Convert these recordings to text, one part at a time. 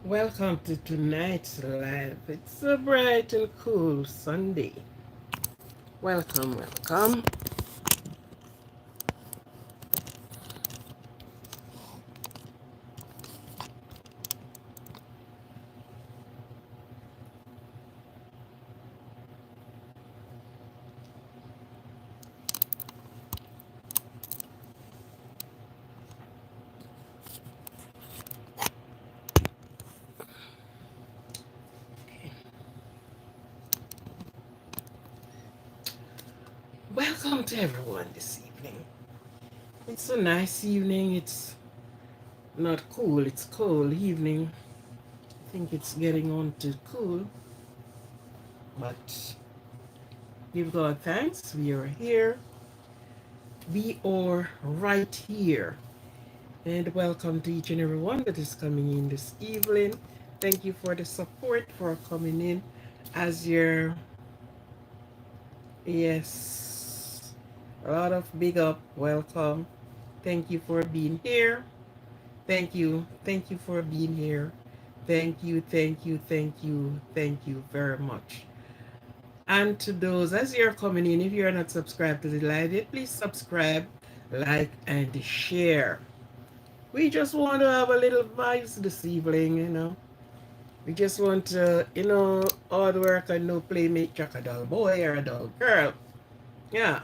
Welcome to tonight's live. It's a bright and cool Sunday. Welcome, welcome. Welcome to everyone this evening. It's a nice evening. It's not cool, it's cold evening. I think it's getting on to cool, but give God thanks. We are here. We are right here. And welcome to each and every one that is coming in this evening. Thank you for the support for coming in as your yes. A lot of big up. Welcome. Thank you for being here. Thank you. Thank you for being here. Thank you. Thank you. Thank you. Thank you very much. And to those, as you're coming in, if you're not subscribed to the live yet, please subscribe, like, and share. We just want to have a little vibes this evening. We just want to, hard work and no play make Jack a dull boy or a dull girl. Yeah.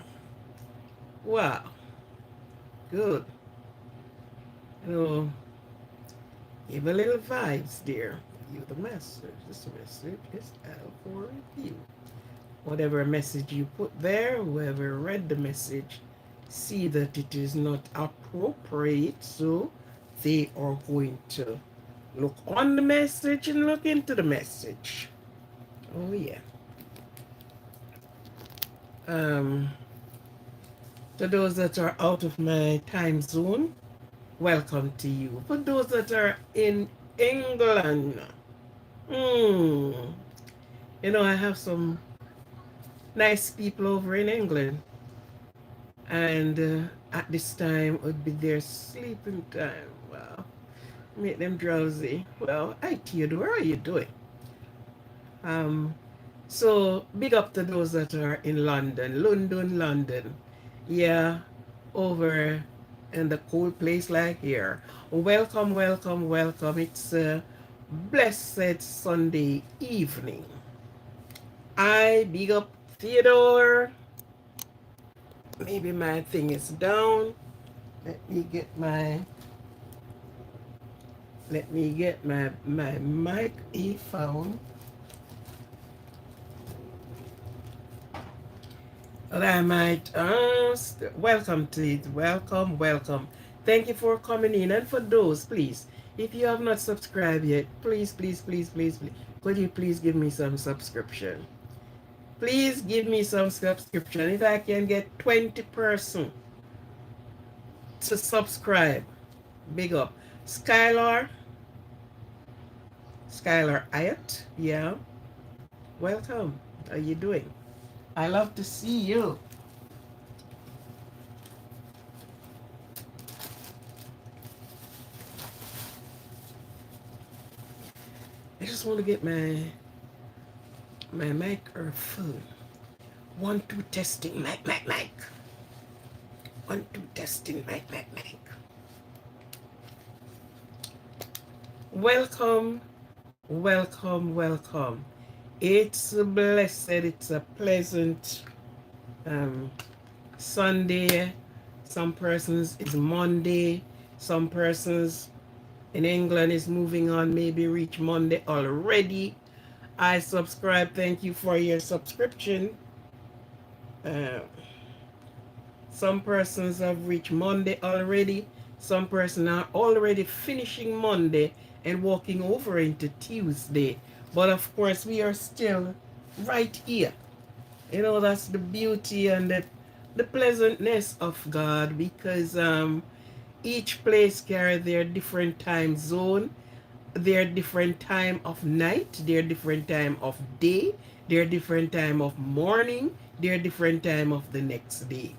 Wow. Good. You know, give a little vibes there. View the message. This message is out for review. Whatever message you put there, whoever read the message, see that it is not appropriate, so they are going to look on the message and look into the message. Oh yeah. To those that are out of my time zone, welcome to you. For those that are in England, I have some nice people over in England, and at this time would be their sleeping time. Wow, make them drowsy. Well, hi Theodore, how are you doing? Um, so big up to those that are in London, London. Yeah, over in the cool place like here. Welcome, welcome, welcome. It's a blessed Sunday evening. I big up Theodore. Maybe my thing is down. Let me get my mic phone. Well, I might welcome to it. Welcome, welcome. Thank you for coming in. And for those, please, if you have not subscribed yet, please, please, please, please, please, could you please give me some subscription? Please give me some subscription. If I can get 20% to subscribe, big up. Skylar Ayat, yeah. Welcome. How are you doing? I love to see you. I just want to get my microphone. 1 2 testing mic. 1 2 testing mic. Welcome, welcome, welcome. It's a blessed, it's a pleasant Sunday. Some persons it's Monday. Some persons in England is moving on, maybe reach Monday already. I subscribe. Thank you for your subscription. Some persons have reached Monday already. Some persons are already finishing Monday and walking over into Tuesday. But of course, we are still right here. That's the beauty and the pleasantness of God, because each place carry their different time zone, their different time of night, their different time of day, their different time of morning, their different time of the next day.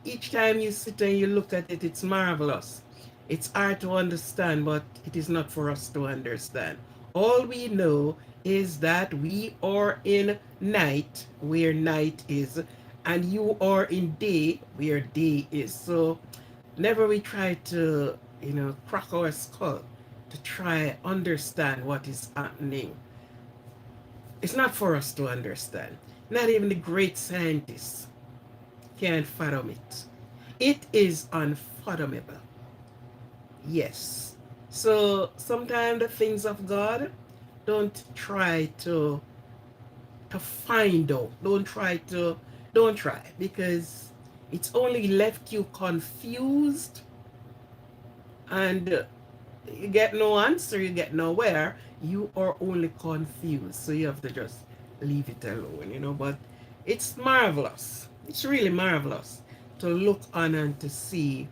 Each time you sit and you look at it, it's marvelous. It's hard to understand, but it is not for us to understand. All we know is that we are in night where night is, and you are in day where day is. So never we try to, crack our skull to try understand what is happening. It's not for us to understand. Not even the great scientists can't fathom it. It is unfathomable. Yes. So sometimes the things of God, don't try to find out. Don't try, because it's only left you confused, and you get no answer, you get nowhere. You are only confused. So you have to just leave it alone. But it's marvelous. It's really marvelous to look on and to see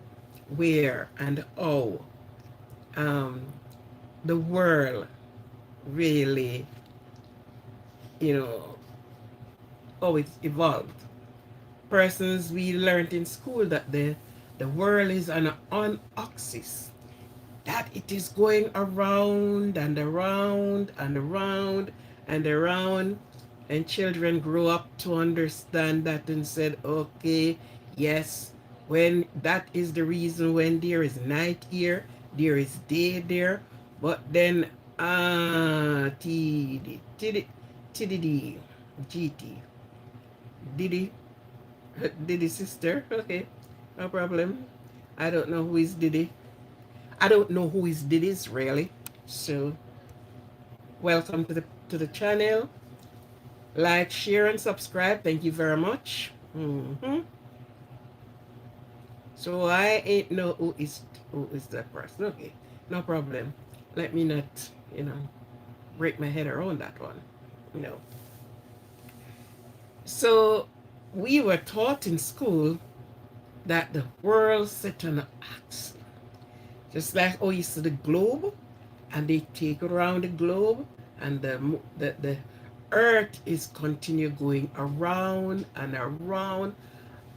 where and how um, the world really, you know, how it's evolved. Persons, we learned in school that the world is on axis, that it is going around and around and around and around, and children grow up to understand that and said, okay, yes, when that is the reason, when there is night here, there is day there. But then TD TD TDD GT Diddy Diddy sister, okay, no problem. I don't know who is Diddy. I don't know who is Diddy's really. So welcome to the channel. Like, share, and subscribe. Thank you very much. So I ain't know who is that person. Okay, no problem. Let me not, you know, break my head around that one. No. So we were taught in school that the world set on an axis, just like how you see the globe, and they take it around the globe, and the earth is continue going around and around.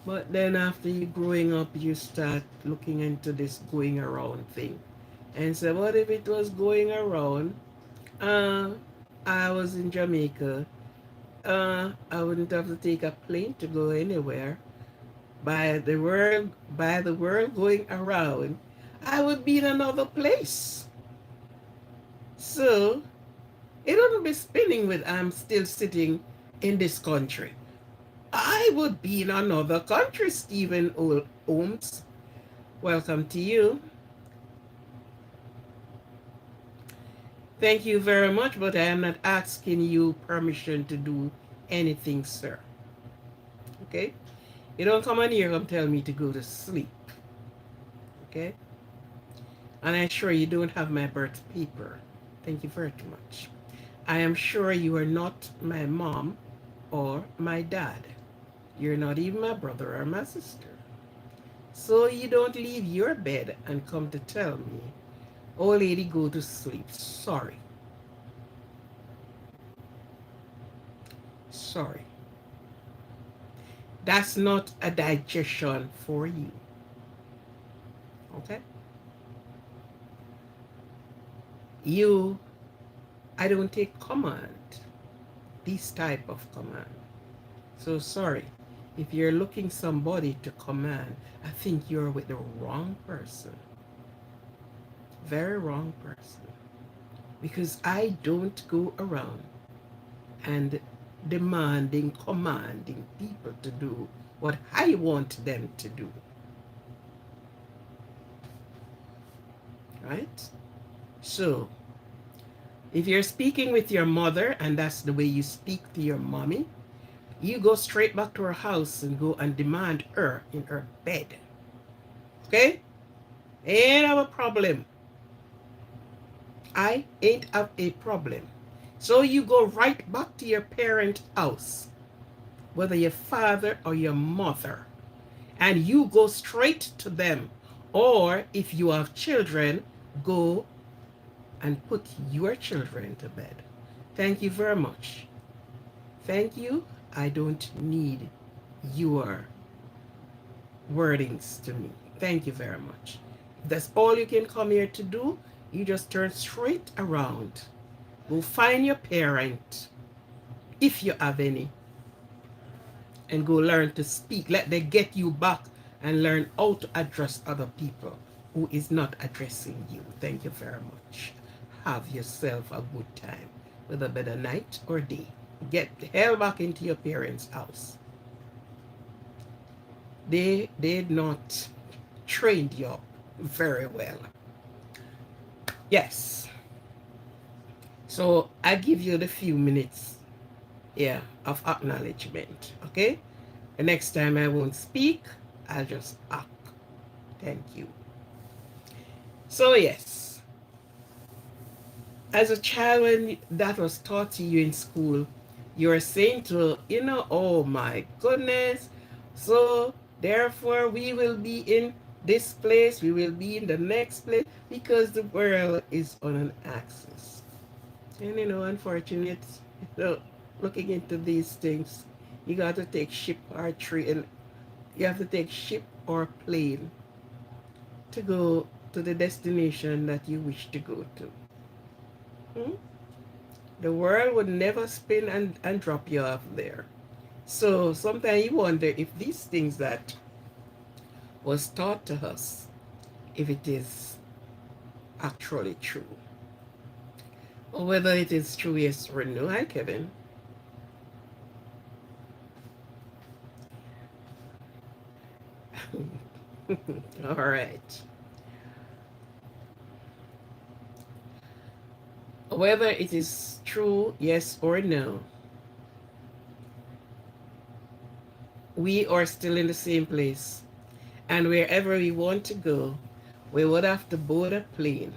But then after you growing up, you start looking into this going around thing, and say, what if it was going around? uh I was in Jamaica. I wouldn't have to take a plane to go anywhere. By the world going around, I would be in another place. So it wouldn't be spinning with I'm still sitting in this country. I would be in another country, Stephen Holmes. Welcome to you. Thank you very much, but I am not asking you permission to do anything, sir. Okay? You don't come on here and tell me to go to sleep. Okay? And I'm sure you don't have my birth paper. Thank you very much. I am sure you are not my mom or my dad. You're not even my brother or my sister. So you don't leave your bed and come to tell me, oh lady, go to sleep. Sorry. Sorry. That's not a digestion for you. Okay? I don't take command. This type of command. So sorry. If you're looking somebody to command, I think you're with the wrong person. Very wrong person. Because I don't go around and commanding people to do what I want them to do. Right? So, if you're speaking with your mother and that's the way you speak to your mommy, you go straight back to her house and go and demand her in her bed. Okay? Ain't have a problem. I ain't have a problem. So you go right back to your parent house, whether your father or your mother, and you go straight to them. Or if you have children, go and put your children to bed. Thank you very much. Thank you. I don't need your wordings to me. Thank you very much. That's all you can come here to do. You just turn straight around. Go find your parent, if you have any, and go learn to speak. Let them get you back and learn how to address other people who is not addressing you. Thank you very much. Have yourself a good time, with a better night or day. Get the hell back into your parents' house. They did not train you up very well. Yes. So I give you the few minutes, yeah, of acknowledgement. Okay? The next time I won't speak, I'll just act. Thank you. So yes, as a child, when that was taught to you in school, you're saying to, oh my goodness, so therefore we will be in this place, we will be in the next place, because the world is on an axis. And unfortunate, looking into these things, you got to take ship or train. You have to take ship or plane to go to the destination that you wish to go to. Hmm? The world would never spin and drop you off there. So sometimes you wonder if these things that was taught to us, if it is actually true. Or whether it is true, yes or no. Hi, Kevin. All right. Whether it is true, yes or no, we are still in the same place. And wherever we want to go, we would have to board a plane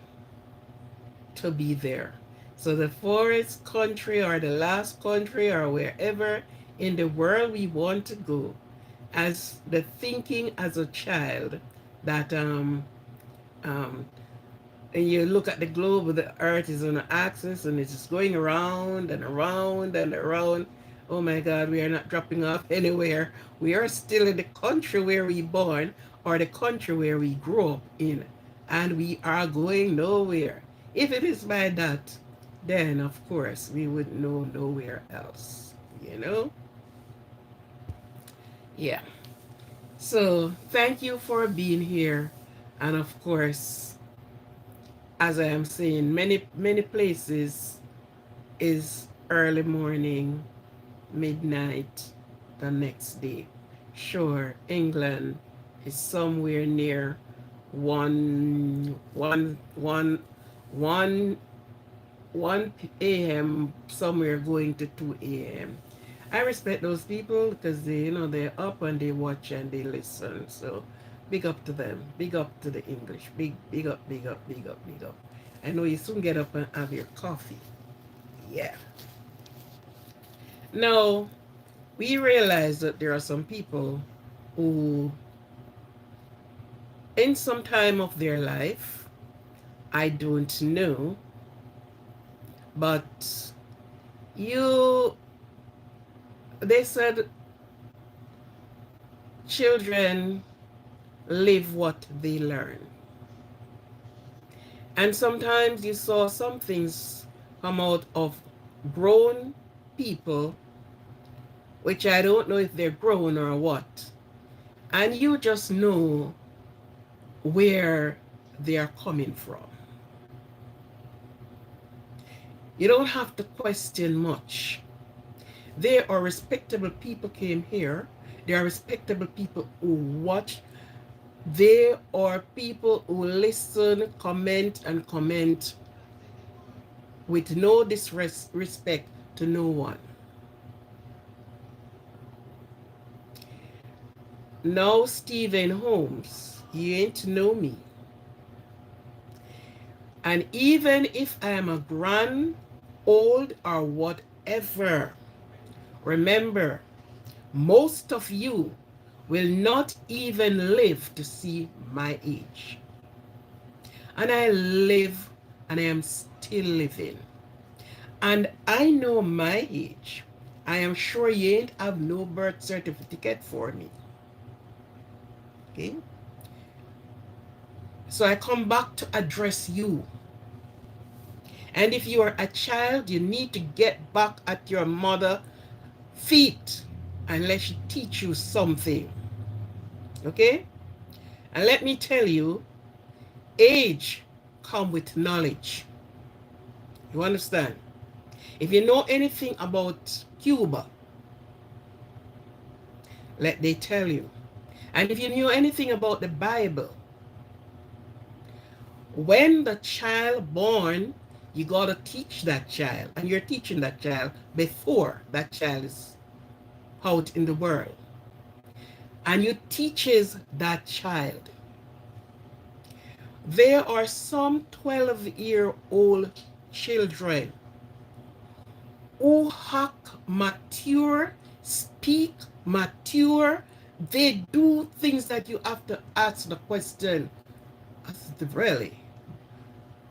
to be there. So the first country or the last country or wherever in the world we want to go, as the thinking as a child that um, and you look at the globe, the earth is on an axis and it's just going around and around and around. Oh my God, we are not dropping off anywhere. We are still in the country where we born or the country where we grew up in, and we are going nowhere. If it is by that, then of course we would know nowhere else, you know? Yeah. So thank you for being here. And of course, as I am saying, many places is early morning, midnight, the next day. Sure, England is somewhere near one one one one 1 a.m. somewhere going to 2 a.m. I respect those people because they're up and they watch and they listen. So big up to them. Big up to the English. Big up, big up, big up, big up. I know you soon get up and have your coffee. Yeah. Now, we realize that there are some people who, in some time of their life, I don't know, but you, they said children live what they learn. And sometimes you saw some things come out of grown people, which I don't know if they're grown or what. And you just know where they are coming from. You don't have to question much. They are respectable people came here. They are respectable people who watch. They are people who listen, comment with no disrespect to no one. Now, Stephen Holmes, you ain't know me. And even if I am a grand, old, or whatever, remember, most of you will not even live to see my age. And I live and I am still living. And I know my age. I am sure you ain't have no birth certificate for me. Okay? So I come back to address you. And if you are a child, you need to get back at your mother feet and let she teach you something. Okay? And let me tell you, age come with knowledge. You understand? If you know anything about Cuba, let they tell you. And if you knew anything about the Bible, when the child born, you got to teach that child. And you're teaching that child before that child is out in the world. And you teaches that child. There are some 12-year-old children who act mature, speak mature. They do things that you have to ask the question, really?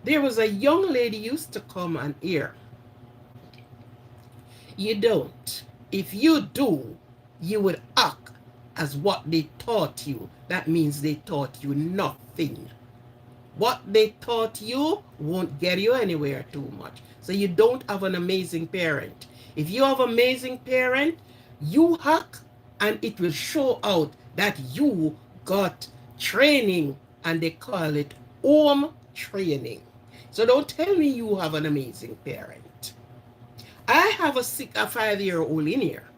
There was a young lady used to come and hear. You don't. If you do, you would act as what they taught you. That means they taught you nothing. What they taught you won't get you anywhere too much. So you don't have an amazing parent. If you have an amazing parent, you hack and it will show out that you got training, and they call it home training. So don't tell me you have an amazing parent. I have a 5-year-old in here,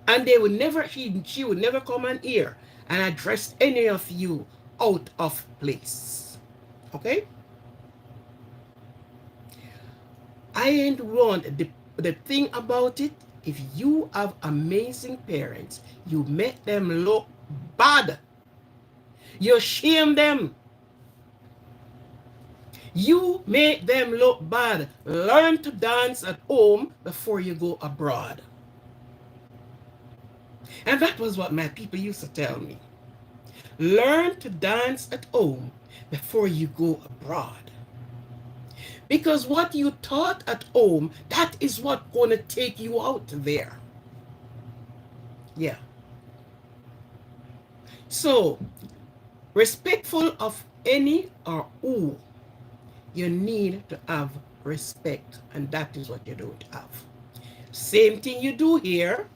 and they would never, she would never come in here and address any of you out of place. Okay? I ain't want the thing about it. If you have amazing parents, you make them look bad. You shame them. You make them look bad. Learn to dance at home before you go abroad. And that was what my people used to tell me. Learn to dance at home before you go abroad. Because what you taught at home, that is what's going to take you out there. Yeah. So, respectful of any or who, you need to have respect, and that is what you don't have. Same thing you do here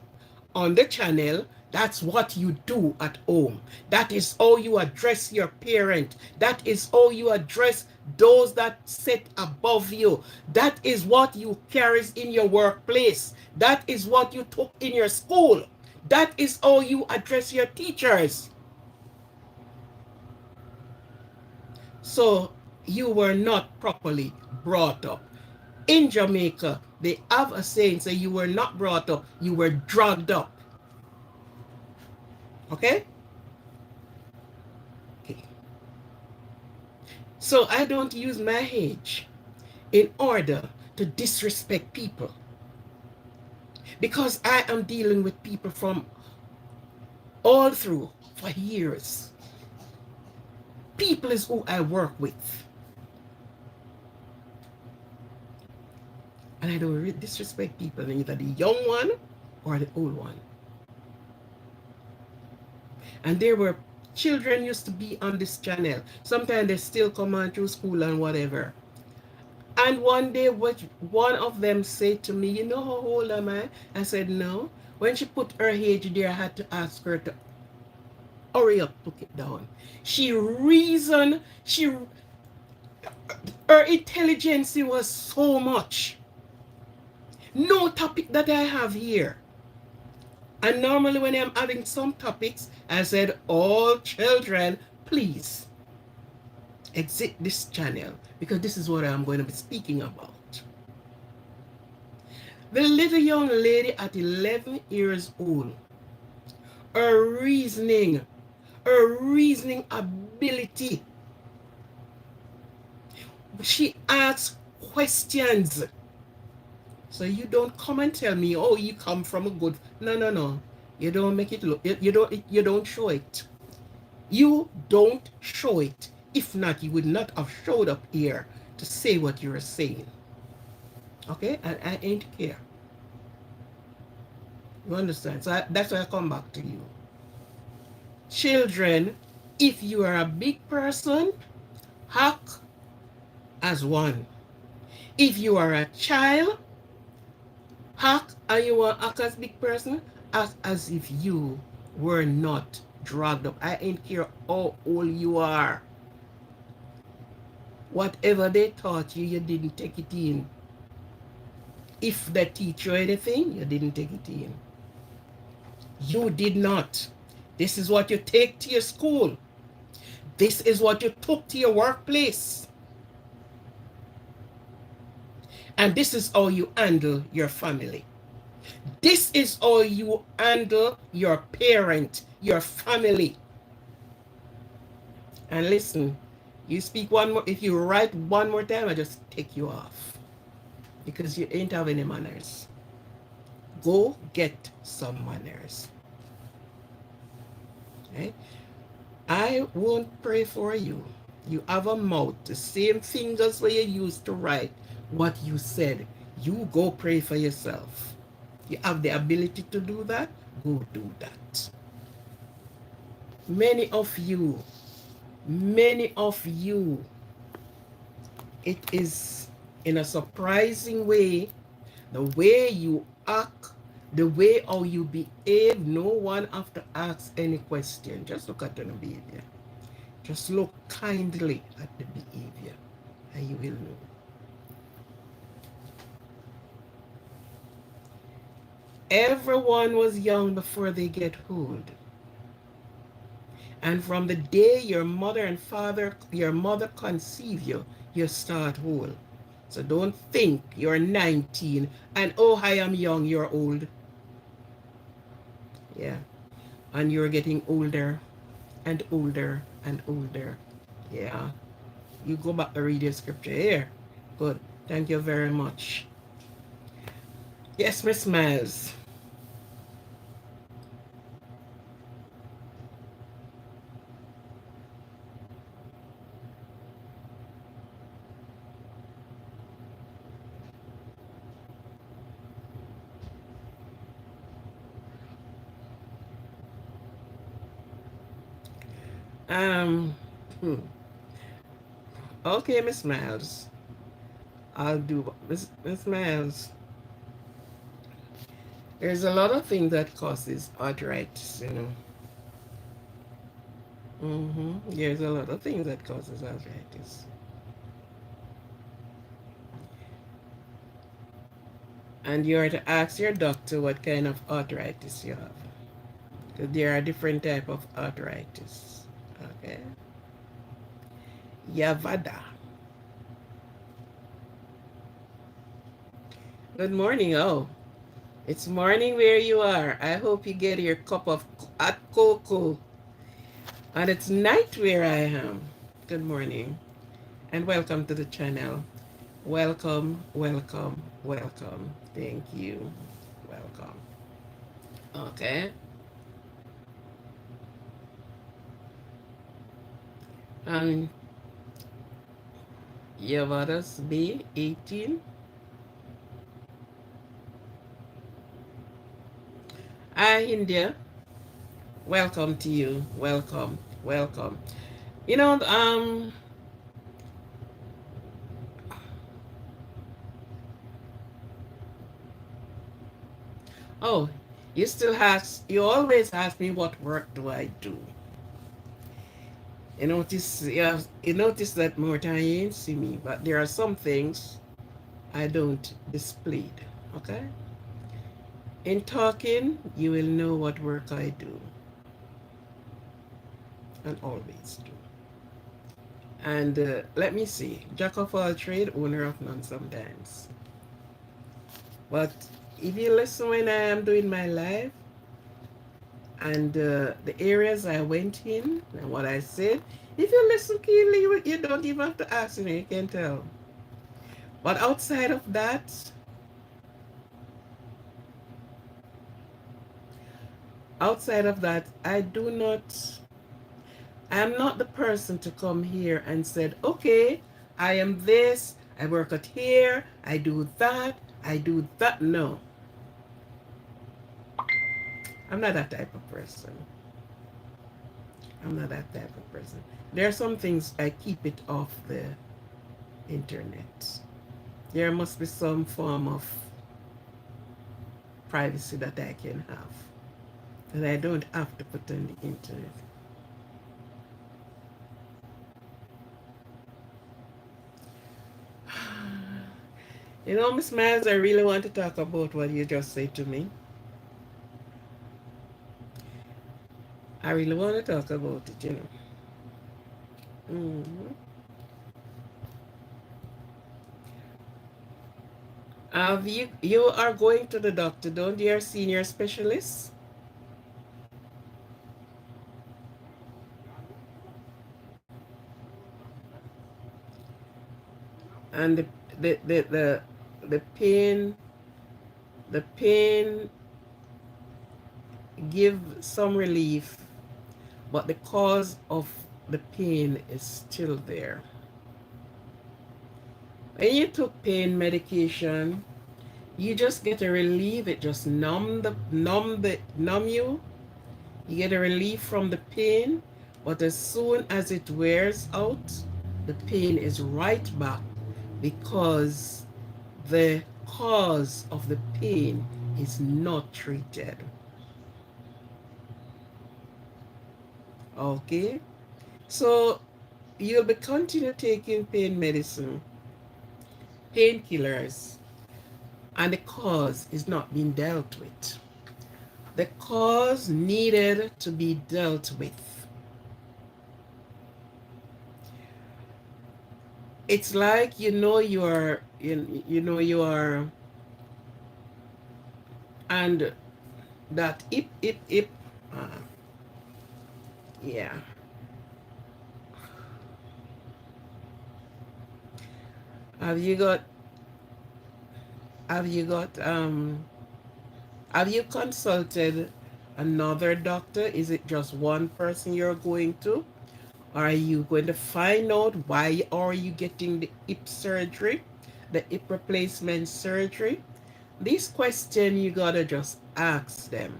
on the channel, that's what you do at home. That is how you address your parent. That is how you address those that sit above you. That is what you carry in your workplace. That is what you took in your school. That is how you address your teachers. So you were not properly brought up. In Jamaica, they have a saying, so you were not brought up, you were drugged up. Okay? Okay. So I don't use my age in order to disrespect people, because I am dealing with people from all through for years. People is who I work with. And I don't disrespect people, either the young one or the old one. And there were children used to be on this channel. Sometimes they still come on through school and whatever. And one day, one of them said to me, you know how old am I? I said, no. When she put her age there, I had to ask her to hurry up, put it down. She reasoned, her intelligence was so much. No topic that I have here. And normally when I'm having some topics, I said, all children, please exit this channel, because this is what I'm going to be speaking about. The little young lady at 11 years old, her reasoning ability, she asks questions. So you don't come and tell me, oh, you come from a good, no. You don't make it look, you don't show it. You don't show it. If not, you would not have showed up here to say what you're saying. Okay? And I ain't care. You understand? So that's why I come back to you. Children, if you are a big person, Act as one. If you are a child, act and you want to act as big person, act as if you were not drugged up. I ain't care how old you are. Whatever they taught you, you didn't take it in. If they teach you anything, you didn't take it in. You did not. This is what you take to your school. This is what you took to your workplace. And this is how you handle your family. This is how you handle your parent, your family. And listen, you speak one more, if you write one more time, I just take you off. Because you ain't have any manners. Go get some manners. Okay? I won't pray for you. You have a mouth, the same fingers where you used to write what you said. You go pray for yourself. You have the ability to do that, go do that. Many of you, it is in a surprising way, the way you act, the way how you behave, no one have to ask any question. Just look at the behavior. Just look kindly at the behavior and you will know. Everyone was young before they get old. And from the day your mother and father, your mother conceive you, you start old. So don't think you're 19 and oh, I am young, you're old. Yeah. And you're getting older and older and older. Yeah. You go back to read your scripture here. Good. Thank you very much. Yes, Miss Miles. Um, hmm. Okay, Miss Miles. I'll do Miss Miles. There's a lot of things that causes arthritis, you know. There's a lot of things that causes arthritis. And you are to ask your doctor what kind of arthritis you have. Because there are different type of arthritis. Okay. Yavada. Good morning. Oh, it's morning where you are. I hope you get your cup of hot cocoa. And it's night where I am. Good morning. And welcome to the channel. Welcome, welcome, welcome. Thank you. Welcome. Okay. And Yavadas B 18. Hi, India. Welcome to you. Welcome. Welcome. You know, oh, you always ask me what work do I do. You notice that more time you ain't see me, but there are some things I don't display. Okay? In talking, you will know what work I do. And always do. And let me see. Jack of all trade, owner of none sometimes. But if you listen when I am doing my live and the areas I went in and what I said, if you listen keenly, you don't even have to ask me, you can tell. But outside of that, I'm not the person to come here and said, okay, I am this, I work at here, I do that, I do that. No, I'm not that type of person. I'm not that type of person. There are some things I keep it off the internet. There must be some form of privacy that I can have that I don't have to put on the internet. You know, Miss Miles, I really want to talk about what you just said to me. I really want to talk about it, you know. Mhm. You are going to the doctor, don't you? Your senior specialist, and the the the, the pain give some relief, but the cause of the pain is still there. When you took pain medication, you just get a relief. It just numb you. You get a relief from the pain, but as soon as it wears out, the pain is right back because the cause of the pain is not treated. Okay? So you'll be continue taking pain medicine, painkillers, and the cause is not being dealt with. The cause needed to be dealt with. It's like you are, and that ip. Uh, yeah. Have you got have you got have you consulted another doctor? Is it just one person you're going to? Are you going to find out why are you getting the hip surgery, the hip replacement surgery? This question you gotta just ask them,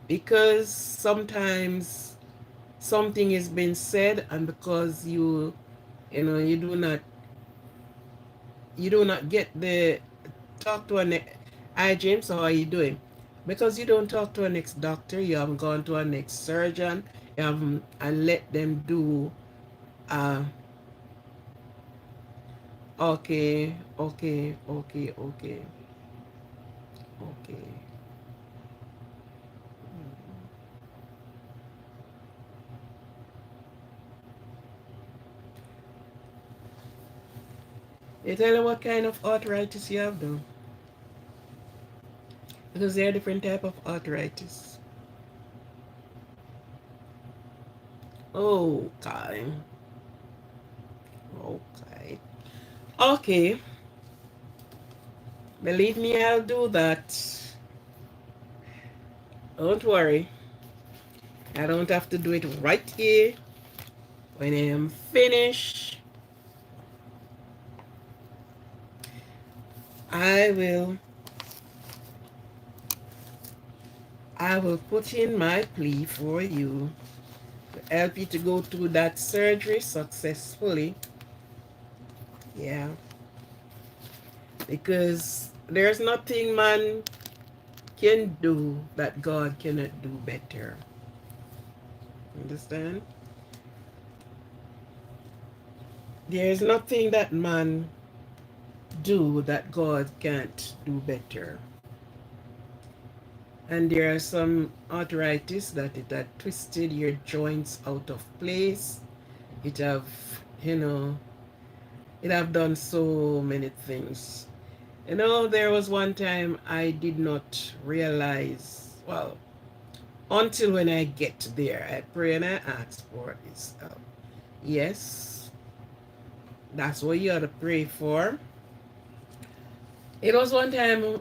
because sometimes something is being said, and because you know you do not get the talk to an hi James, how are you doing? Because you don't talk to a next doctor, you haven't gone to a next surgeon, you haven't and let them do uh okay, okay, okay, okay, okay. They tell you what kind of arthritis you have though. Because there are different type of arthritis. Okay. Okay. Okay. Believe me, I'll do that. Don't worry. I don't have to do it right here. When I am finished, I will I will put in my plea for you to help you to go through that surgery successfully. Yeah. Because there's nothing man can do that God cannot do better. Understand? There's nothing that man do that God can't do better. And there are some arthritis that it had twisted your joints out of place. It have, you know, it have done so many things. You know, there was one time I did not realize, well, until when I get there, I pray and I ask for his help. Yes, that's what you ought to pray for. It was one time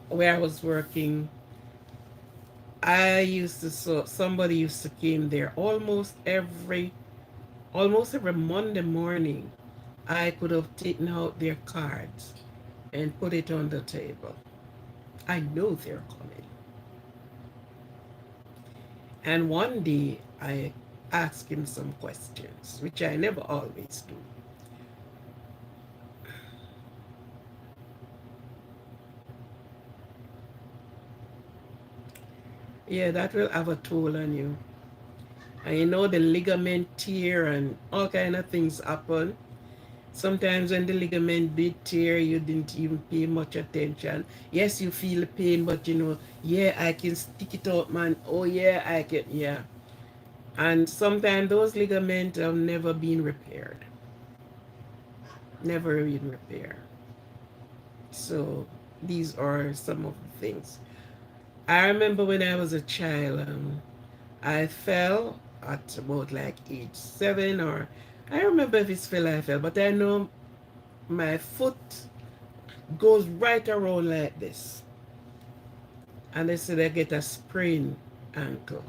where I was working. I used to so somebody used to came there almost every Monday morning. I could have taken out their cards and put it on the table. I know they're coming. And one day I asked him some questions, which I never always do. Yeah, that will have a toll on you. And you know the ligament tear and all kind of things happen. Sometimes when the ligament did tear, you didn't even pay much attention. Yes, you feel the pain, but you know, yeah, I can stick it out, man. Oh yeah, I can, yeah. And sometimes those ligaments have never been repaired, never been repaired. So these are some of the things. I remember when I was a child, I fell at about like age 7, or I don't remember if it's fell I fell, but I know my foot goes right around like this. And they said I get a sprained ankle.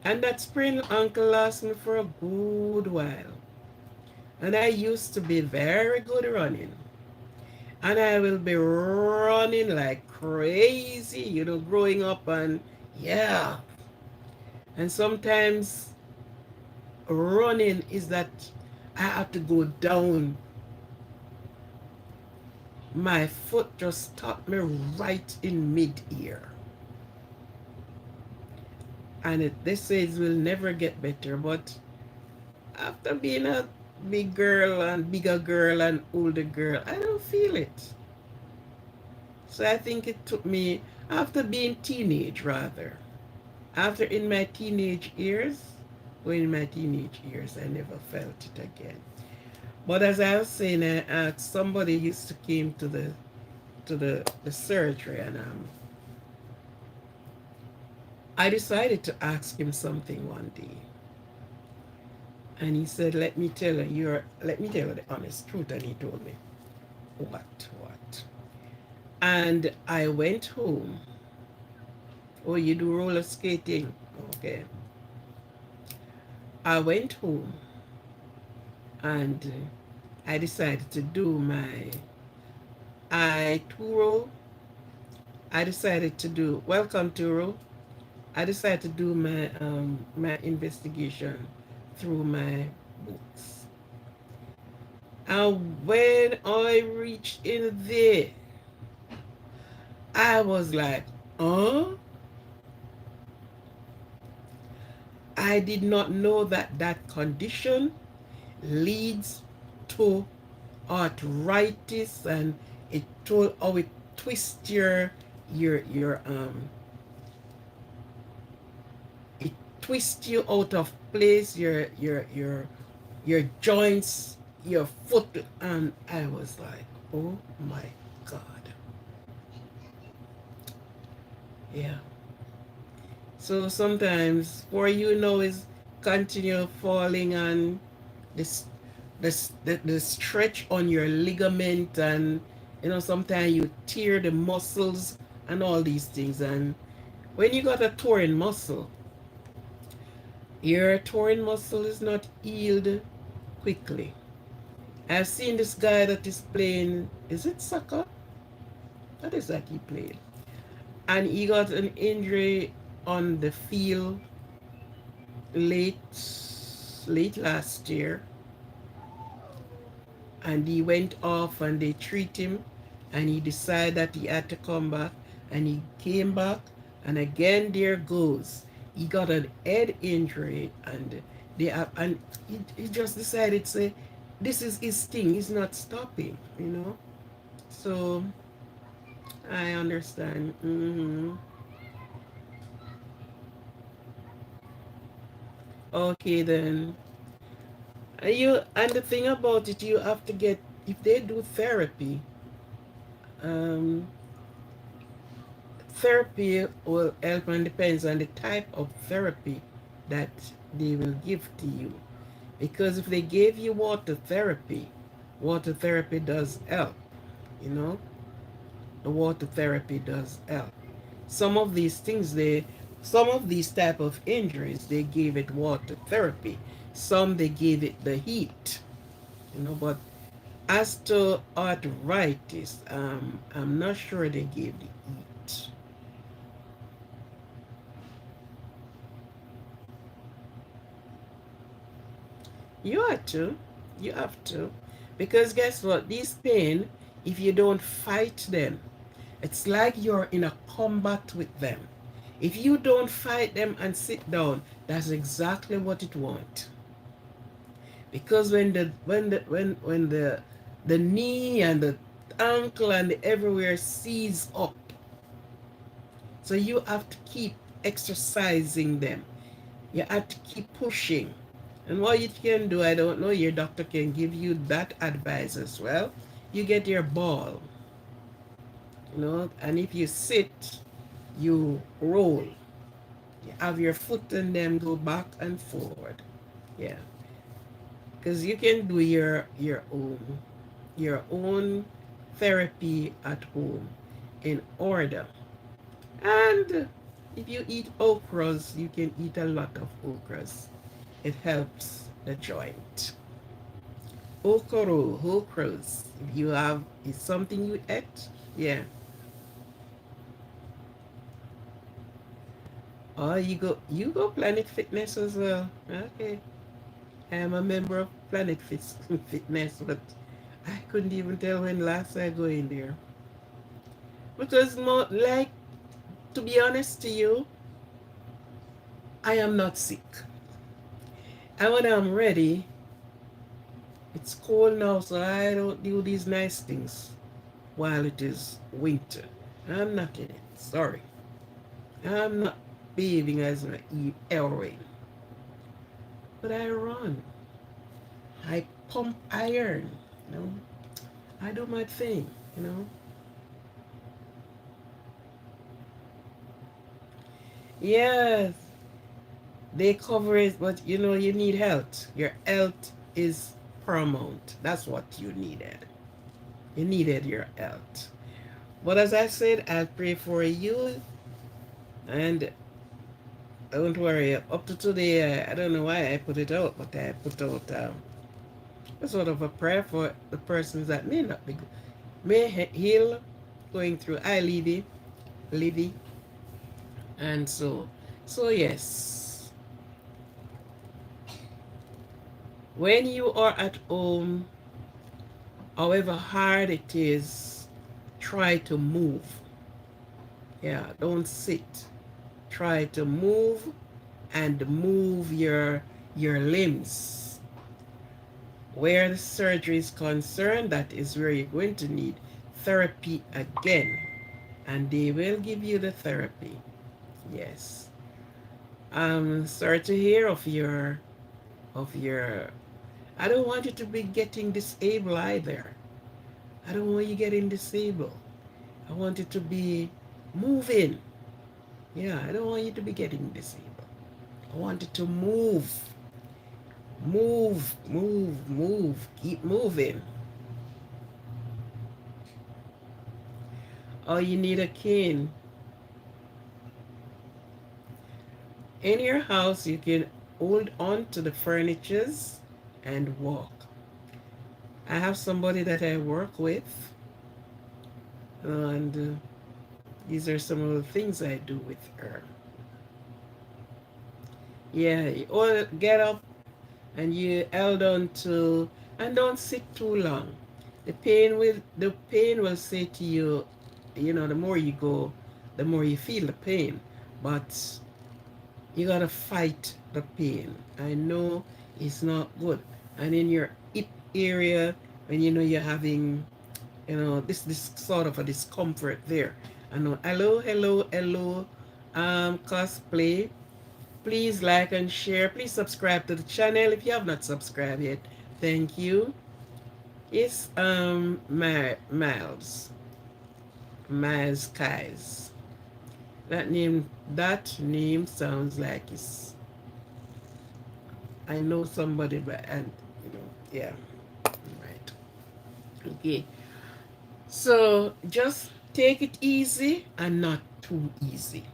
And that sprained ankle lasted me for a good while. And I used to be very good running. And I will be running like crazy, you know, growing up, and yeah. And sometimes running is that I have to go down. My foot just stopped me right in mid-ear. And they say it will never get better, but after being a big girl and bigger girl and older girl, I don't feel it. So I think it took me, after being teenage rather, after in my teenage years, when in my teenage years, I never felt it again. But as I was saying, I asked, somebody used to came to the surgery, and I decided to ask him something one day. And he said, let me tell you the honest truth. And he told me, what? And I went home. Oh, you do roller skating? Okay. I went home, and I decided to do my I Turo. I decided to do welcome Turo. I decided to do my investigation through my books. And when I reached in there, I was like, huh? I did not know that that condition leads to arthritis, and it told how it twists your it twists you out of place, your joints, your foot. And I was like, oh my god. Yeah. So sometimes for you know is continue falling, and this the stretch on your ligament, and you know sometimes you tear the muscles and all these things. And when you got a torn muscle, your torn muscle is not healed quickly. I've seen this guy that is playing, is it soccer? What is that he played? And he got an injury on the field late last year, and he went off and they treat him, and he decided that he had to come back, and he came back, and again there goes, he got an head injury, and he just decided to say this is his thing, he's not stopping, you know. So I understand. Okay then. And the thing about it, you have to get, if they do therapy, um therapy will help, and depends on the type of therapy that they will give to you. Because if they gave you water therapy does help, you know. The water therapy does help. Some of these things, some of these type of injuries, they gave it water therapy. Some they gave it the heat, you know. But as to arthritis, I'm not sure they gave the heat. got to. You have to. Because guess what? These pain, if you don't fight them, it's like you're in a combat with them. If you don't fight them and sit down, that's exactly what it wants. Because when the knee and the ankle and the everywhere seize up, so you have to keep exercising them. You have to keep pushing. And what you can do, I don't know, your doctor can give you that advice as well. You get your ball, and if you sit, you roll. You have your foot and then go back and forward. Yeah. Because you can do your own therapy at home in order. And if you eat okras, you can eat a lot of okras. It helps the joint. Okras. If you have, it's something you ate, yeah. Oh, you go Planet Fitness as well. Okay. I am a member of Planet Fitness, but I couldn't even tell when last I go in there. Because more like, to be honest to you, I am not sick. And when I'm ready, it's cold now, so I don't do these nice things while it is winter. I'm not in it. Sorry. I'm not behaving as I eat heroin. But I run. I pump iron, you know. I do my thing. Yes, they cover it, but you need health. Your health is paramount. That's what you needed. You needed your health. But as I said, I'll pray for you, and don't worry. Up to today, I don't know why I put it out, but I put out a sort of a prayer for the persons that may not be, may heal, going through. I, Livy, and so yes. When you are at home, however hard it is, try to move. Yeah, don't sit. Try to move and move your limbs. Where the surgery is concerned, that is where you're going to need therapy again. And they will give you the therapy. Yes. I'm sorry to hear of your I don't want you to be getting disabled either. I don't want you getting disabled. I want you to be moving. Yeah, I don't want you to be getting disabled. I want you to move. Move, move, move. Keep moving. Oh, you need a cane. In your house, you can hold on to the furnitures and walk. I have somebody that I work with, and these are some of the things I do with her. Yeah, you all get up and you held on to, and don't sit too long. The pain will say to you, the more you go, the more you feel the pain. But you gotta fight the pain. I know it's not good. And in your hip area, when you're having, this sort of a discomfort there. I know. Hello, hello, hello, cosplay. Please like and share. Please subscribe to the channel if you have not subscribed yet. Thank you. It's Miles Kais. That name sounds like it's, I know somebody, but and yeah, right. Okay. So just take it easy and not too easy.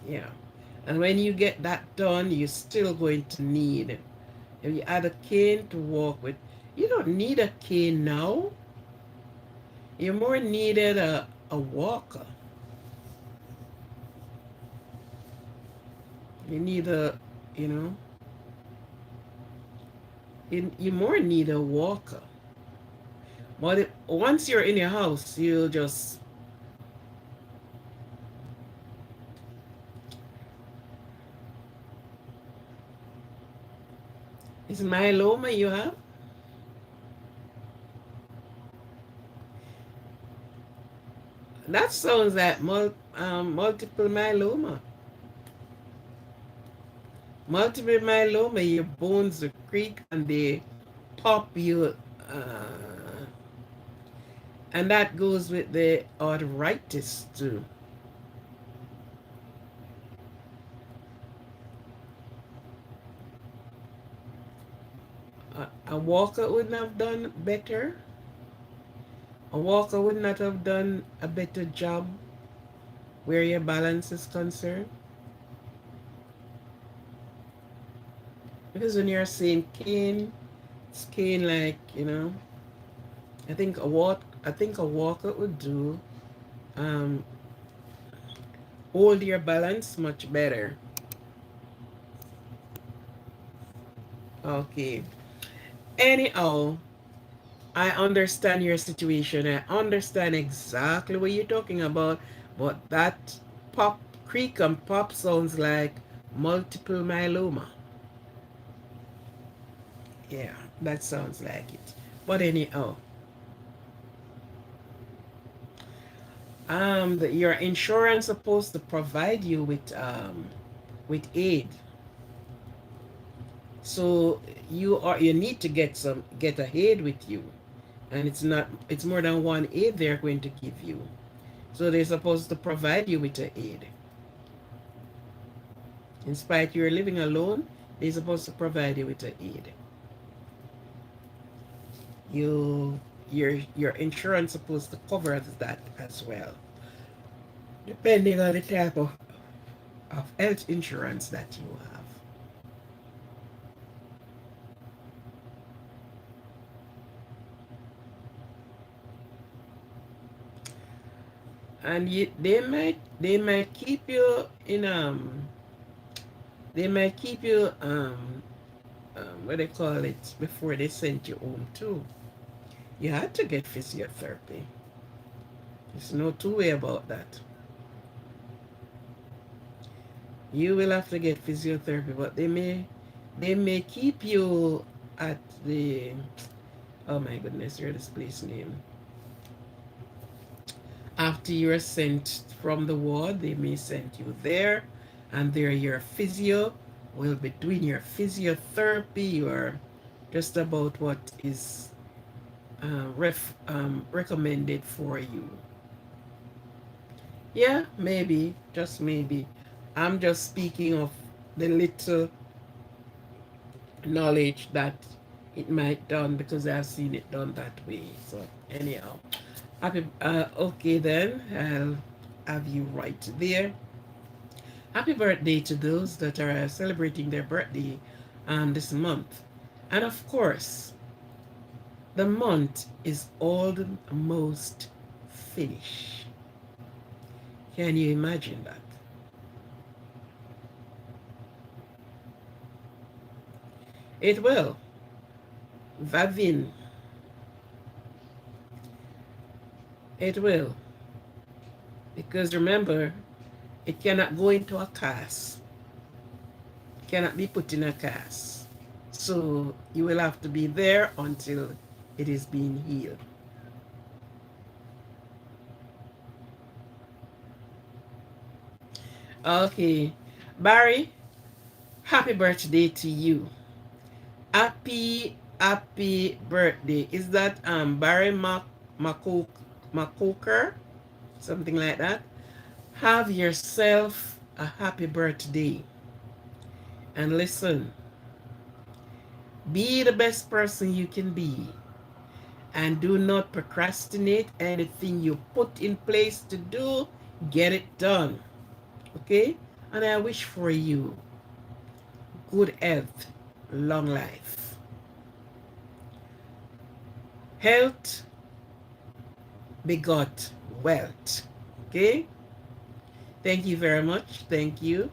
Yeah. And when you get that done, you're still going to need, if you add a cane to walk with, you don't need a cane now. You more needed a walker. You need a, you know, You more need a walker. But once you're in your house, you'll just, it's myeloma you have? That sounds like multiple myeloma. Multiple myeloma, your bones will creak and they pop you. And that goes with the arthritis too. A walker wouldn't have done better. A walker would not have done a better job where your balance is concerned. Because when you're saying cane, it's cane like, I think a walker would do um hold your balance much better. Okay. Anyhow, I understand your situation. I understand exactly what you're talking about, but that pop, creak and pop sounds like multiple myeloma. Yeah, that sounds like it. But anyhow, your insurance supposed to provide you with aid. So you need to get a aid with you, and it's more than one aid they're going to give you. So they're supposed to provide you with an aid. In spite you're living alone, they're supposed to provide you with an aid. You your insurance supposed to cover that as well, depending on the type of health insurance that you have. And they might keep you in they might keep you what they call it before they send you home too. You had to get physiotherapy. There's no two way about that. You will have to get physiotherapy, but they may keep you at the, oh my goodness, hear this place name. After you're sent from the ward, they may send you there, and there your physio will be doing your physiotherapy or just about what is recommended for you. Yeah, maybe, just maybe. I'm just speaking of the little knowledge that it might done because I've seen it done that way. So anyhow, okay then, I'll have you right there. Happy birthday to those that are celebrating their birthday this month. And of course, the month is almost finished. Can you imagine that? It will. Vavin, it will. Because remember, it cannot go into a cast. It cannot be put in a cast. So you will have to be there until it is being healed. Okay. Barry, happy birthday to you. Happy birthday. Is that Barry Macoker? Something like that. Have yourself a happy birthday. And listen, be the best person you can be. And do not procrastinate anything you put in place to do. Get it done. Okay? And I wish for you good health, long life. Health begot wealth. Okay? Thank you very much. Thank you.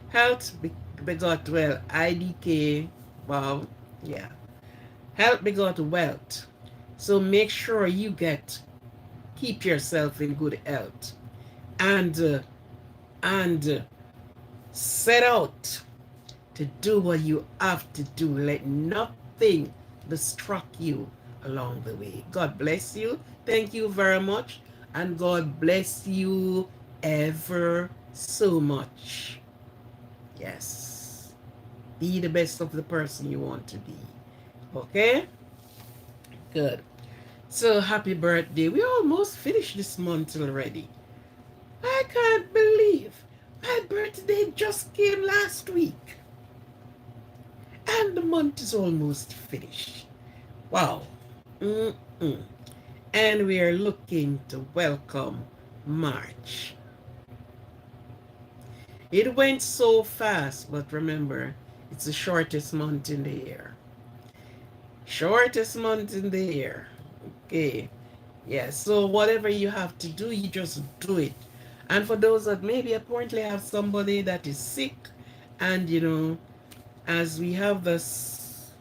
Health begot well. IDK. Wow. Yeah. Health begot wealth. So make sure you keep yourself in good health, and set out to do what you have to do. Let nothing distract you along the way. God bless you. Thank you very much. And God bless you ever so much. Yes. Be the best of the person you want to be. Okay? Good. So happy birthday. We almost finished this month already. I can't believe my birthday just came last week. And the month is almost finished. Wow. Mm-mm. And we are looking to welcome March. It went so fast, but remember, it's the shortest month in the year. Shortest month in the year. Okay. Yeah, so whatever you have to do, you just do it. And for those that maybe apparently have somebody that is sick, and as we have this,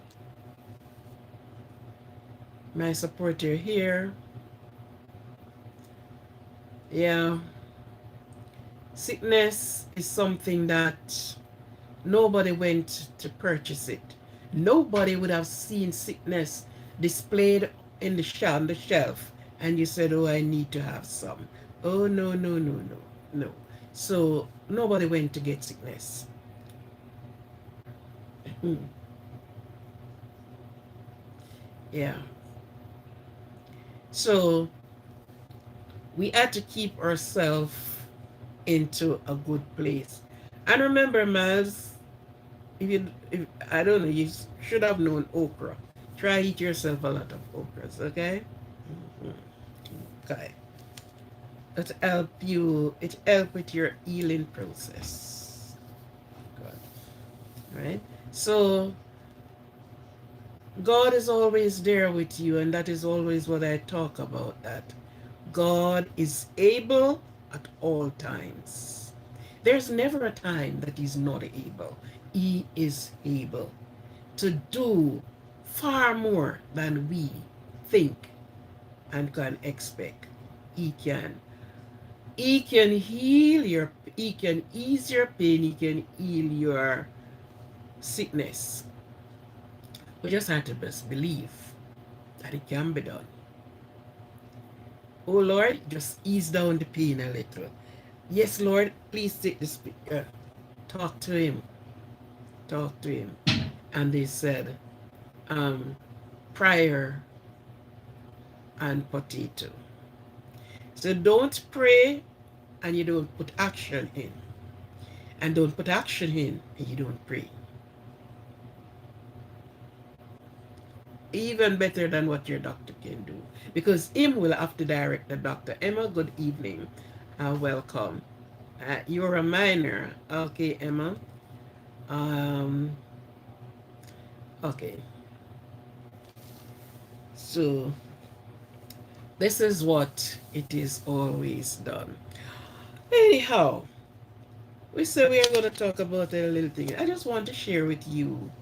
my supporter here, yeah, sickness is something that nobody went to purchase it. Nobody would have seen sickness displayed in on the shelf, and you said, "Oh, I need to have some." Oh, no, no, no, no, no. So nobody went to get sickness. Yeah. So we had to keep ourselves into a good place. And remember, Miles, if I don't know, you should have known okra. Try eat yourself a lot of okras, okay? Mhm. Okay. It help with your healing process. Good. Right? So God is always there with you, and that is always what I talk about, that God is able at all times. There's never a time that he's not able. He is able to do far more than we think and can expect. He can. He can he can ease your pain, he can heal your sickness. We just have to just believe that it can be done. Oh Lord, just ease down the pain a little. Yes, Lord, please take the speaker. Talk to him. Talk to him. And they said, um, prayer and potato. So don't pray and you don't put action in. And don't put action in and you don't pray. Even better than what your doctor can do. Because him will have to direct the doctor. Emma, good evening. Welcome. You're a minor. Okay, Emma. Um, okay. So this is what it is always done. Anyhow, we said we are going to talk about a little thing. I just want to share with you.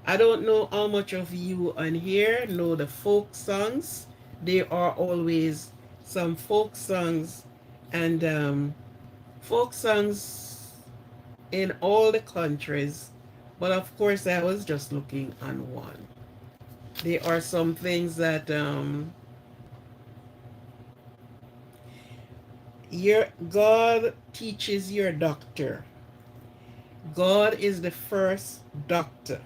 I don't know how much of you on here know the folk songs. There are always some folk songs, and folk songs in all the countries. But of course, I was just looking on one. There are some things that your God teaches your doctor. God is the first doctor.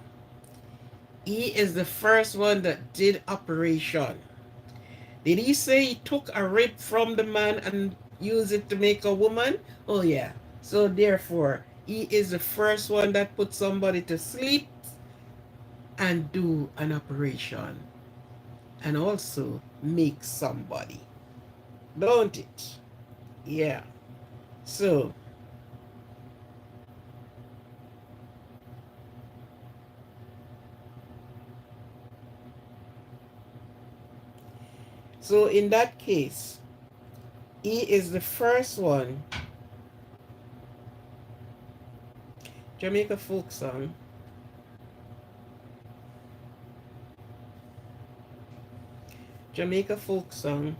He is the first one that did operation. Did he say he took a rib from the man and used it to make a woman? Oh yeah. So therefore, he is the first one that put somebody to sleep and do an operation and also make somebody. Don't it? Yeah. So in that case, he is the first one. Jamaica folk song. Jamaica folk song.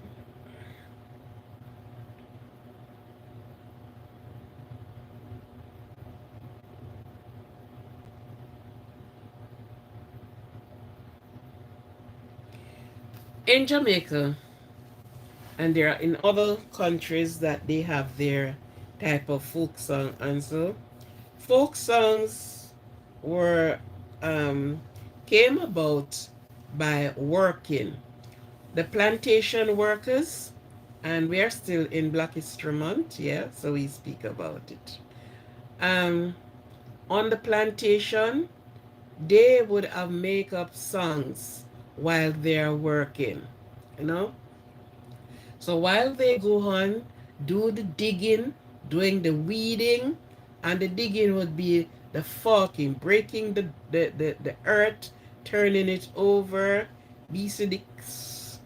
In Jamaica, and there are in other countries that they have their type of folk song, and so folk songs were came about by working the plantation workers, and we are still in Black History Month, yeah, so we speak about it. um on the plantation, they would have make up songs while they're working, you know. So while they go on, do the digging, doing the weeding, and the digging would be the forking, breaking the earth, turning it over. BCDix.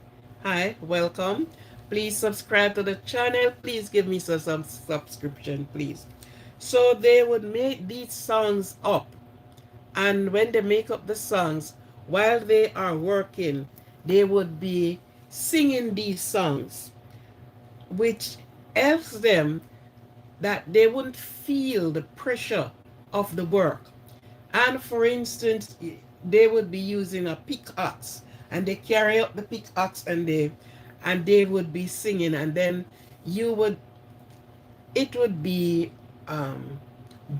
Hi, welcome. Please subscribe to the channel. Please give me some subscription, please. So they would make these songs up. And when they make up the songs, while they are working, they would be singing these songs, which helps them that they wouldn't feel the pressure of the work. And for instance, they would be using a pickaxe, and they carry up the pickaxe, and they would be singing, and then you would it would be um,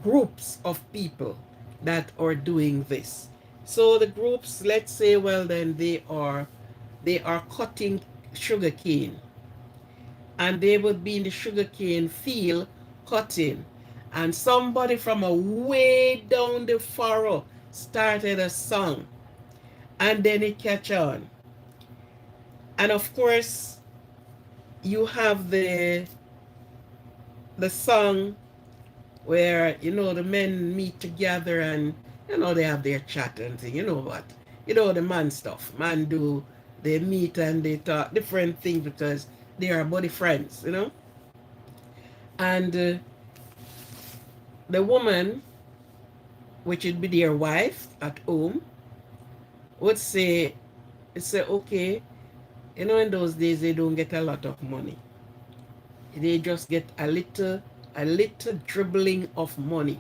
groups of people that are doing this. So the groups, let's say, well, then they are cutting sugar cane, and they would be in the sugarcane field cutting, and somebody from a way down the furrow started a song, and then it catch on. And of course, you have the song where the men meet together, and they have their chat and thing. You know what? The man stuff. Man do they meet and they talk different things because they are buddy friends. And the woman, which would be their wife at home, would say, okay, in those days they don't get a lot of money. They just get a little dribbling of money.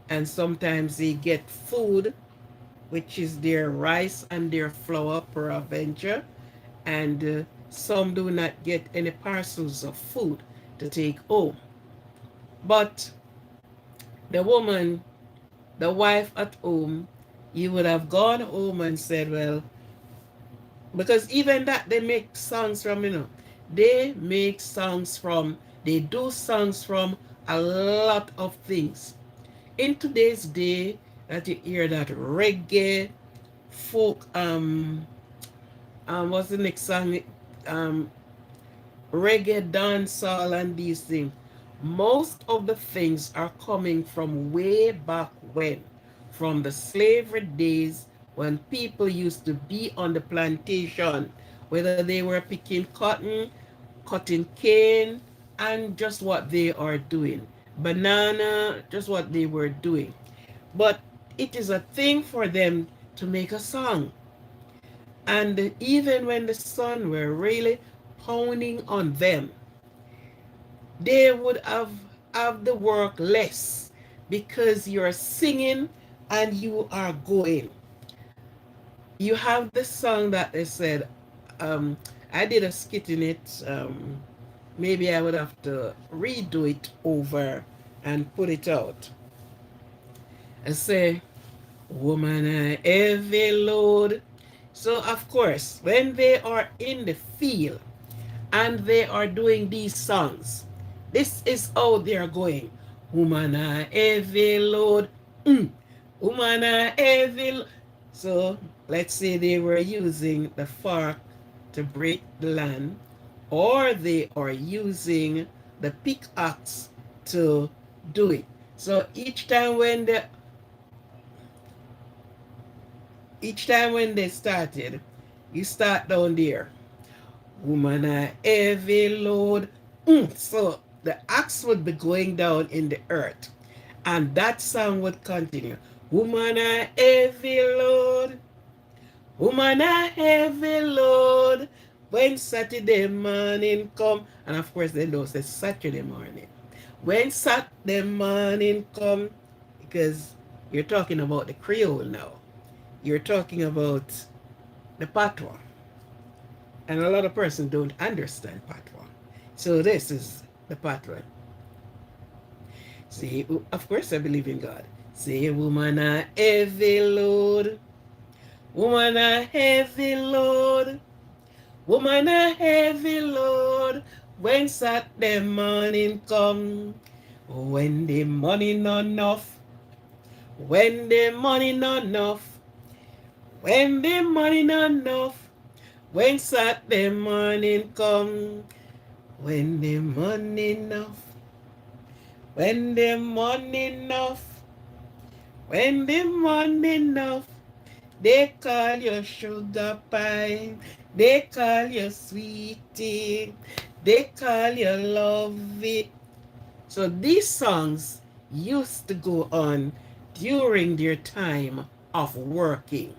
And sometimes they get food, which is their rice and their flour per adventure. And some do not get any parcels of food to take home. But the woman, the wife at home, you would have gone home and said, well, because even that they make songs from, they do songs from a lot of things. In today's day, that you hear that reggae, folk, what's the next song? Um, Reggae, dancehall, and these things. Most of the things are coming from way back when, from the slavery days when people used to be on the plantation, whether they were picking cotton, cutting cane, and just what they are doing. Banana, just what they were doing. But it is a thing for them to make a song. And even when the sun were really pounding on them, they would have the work less because you're singing and you are going. You have this song that they said, I did a skit in it. Maybe I would have to redo it over and put it out. I say, woman, I heavy load. So, of course, when they are in the field and they are doing these songs, this is how they are going. Woman, I heavy load. Woman, I heavy load. So, let's say they were using the fork to break the land, or they are using the pickaxe to do it. So each time when they started, you start down there. Woman, a heavy load. So the axe would be going down in the earth, and that song would continue. Woman, a heavy load. Woman, a heavy load. When Saturday morning come, and of course they don't say Saturday morning. When Saturday morning come, because you're talking about the Creole now. You're talking about the patois. And a lot of persons don't understand patois. So this is the patois. Say, of course I believe in God. Say, woman a heavy load. Woman a heavy load. Woman a heavy load. When Saturday morning come. When the money not enough. When the money not enough. When the money not enough. When Saturday morning come. When the money enough. When the money enough. When the money enough. They call you sugar pie. They call you sweetie. They call you love it. So these songs used to go on during their time of working.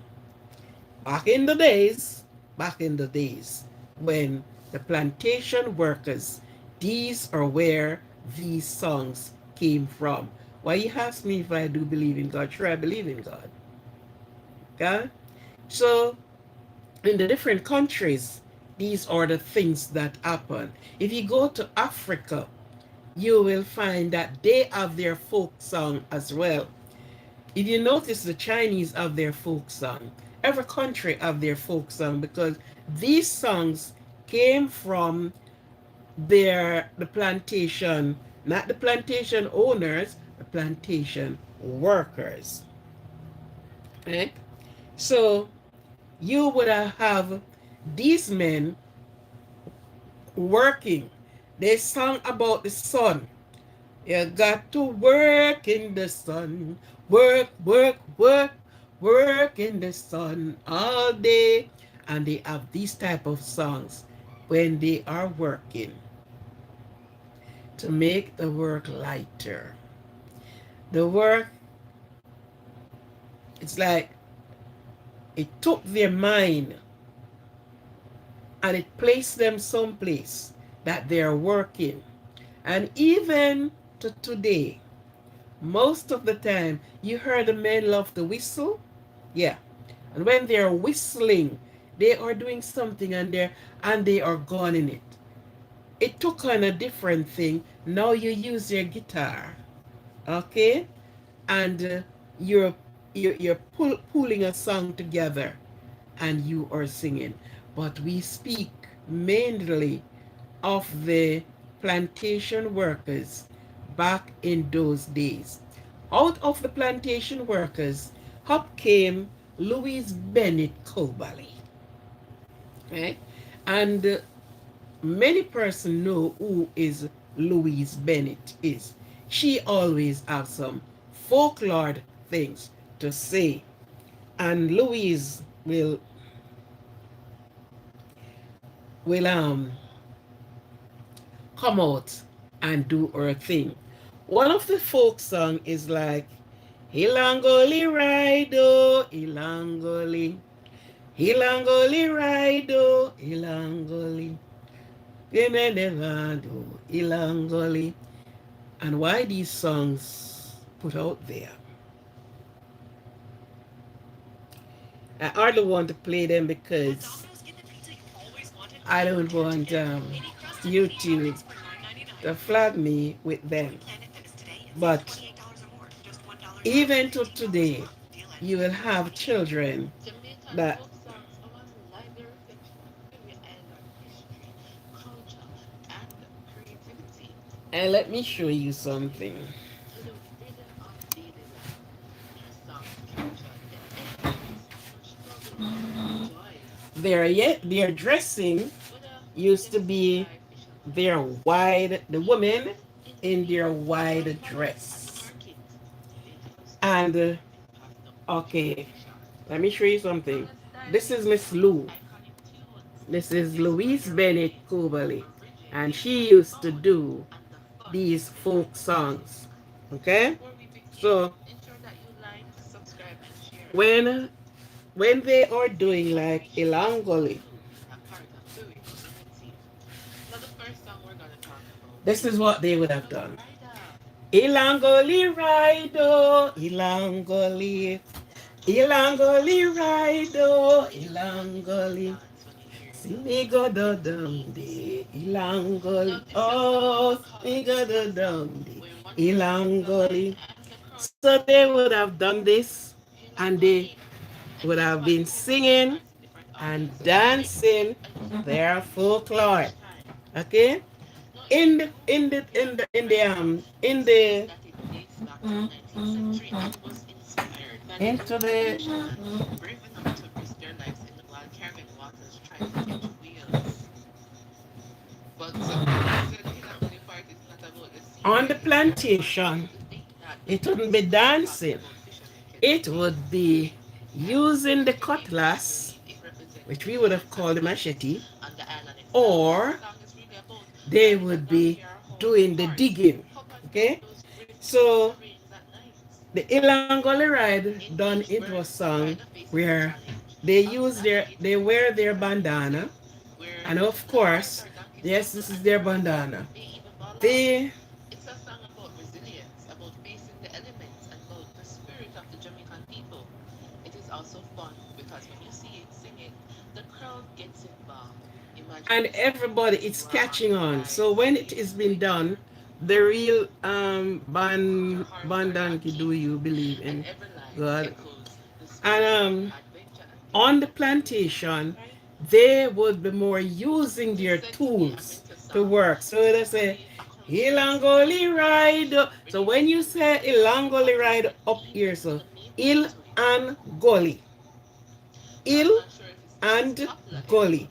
Back in the days, back in the days when the plantation workers, these are where these songs came from. Why you ask me if I do believe in God? Sure, I believe in God. Okay? So in the different countries, these are the things that happen. If you go to Africa, you will find that they have their folk song as well. If you notice, the Chinese have their folk song. Every country have their folk song because these songs came from the plantation, not the plantation owners, the plantation workers. Okay? So you would have these men working. They sung about the sun. You got to work in the sun. Work, work, work, work in the sun all day. And they have these type of songs when they are working to make the work lighter. The work, it's like it took their mind and it placed them someplace that they're working. And even to today, most of the time, you heard the men love to whistle. Yeah. And when they're whistling, they are doing something and they are gone in it. It took on a different thing. Now you use your guitar. Okay? And you're pulling a song together and you are singing. But we speak mainly of the plantation workers back in those days. Out of the plantation workers, up came Louise Bennett Coberly. Right? And many persons know who is Louise Bennett is. She always has some folklore things to say. And Louise will come out and do her thing. One of the folk song is like Ilangoli Rido, Ilangoli, Ilangoli Rido, Ilangoli, Gemenevado, Ilangoli. And why these songs put out there? I hardly want to play them because I don't want YouTube to flag me with them. But even to today, you will have children that. And let me show you something. Their dressing used to be the women in their wide dress. And okay, let me show you something. This is Miss Lou. This is Louise Bennett Coberly. And she used to do these folk songs. Okay? So when when they are doing like Ilangoli, This is what they would have done. Ilangoli rido, ilangoli, ilangoli rido, ilangoli. Simigo do dundi, ilangoli, oh, simigo do dundi, ilangoli. So they would have done this, and they would have been singing and dancing their folklore. Okay, into the on the plantation, it wouldn't be dancing. It would be using the cutlass, which we would have called the machete, or they would be doing the digging. Okay, so the Ilangoli ride done into a song where they wear their bandana, and of course, yes, this is their bandana. They and everybody it's catching on. So when it is being done, the real bandan do you believe in God, and on the plantation they would be more using their tools to work. So they say ilangoli ride. So when you say ilangoli ride up here, so il and goli, il and goli.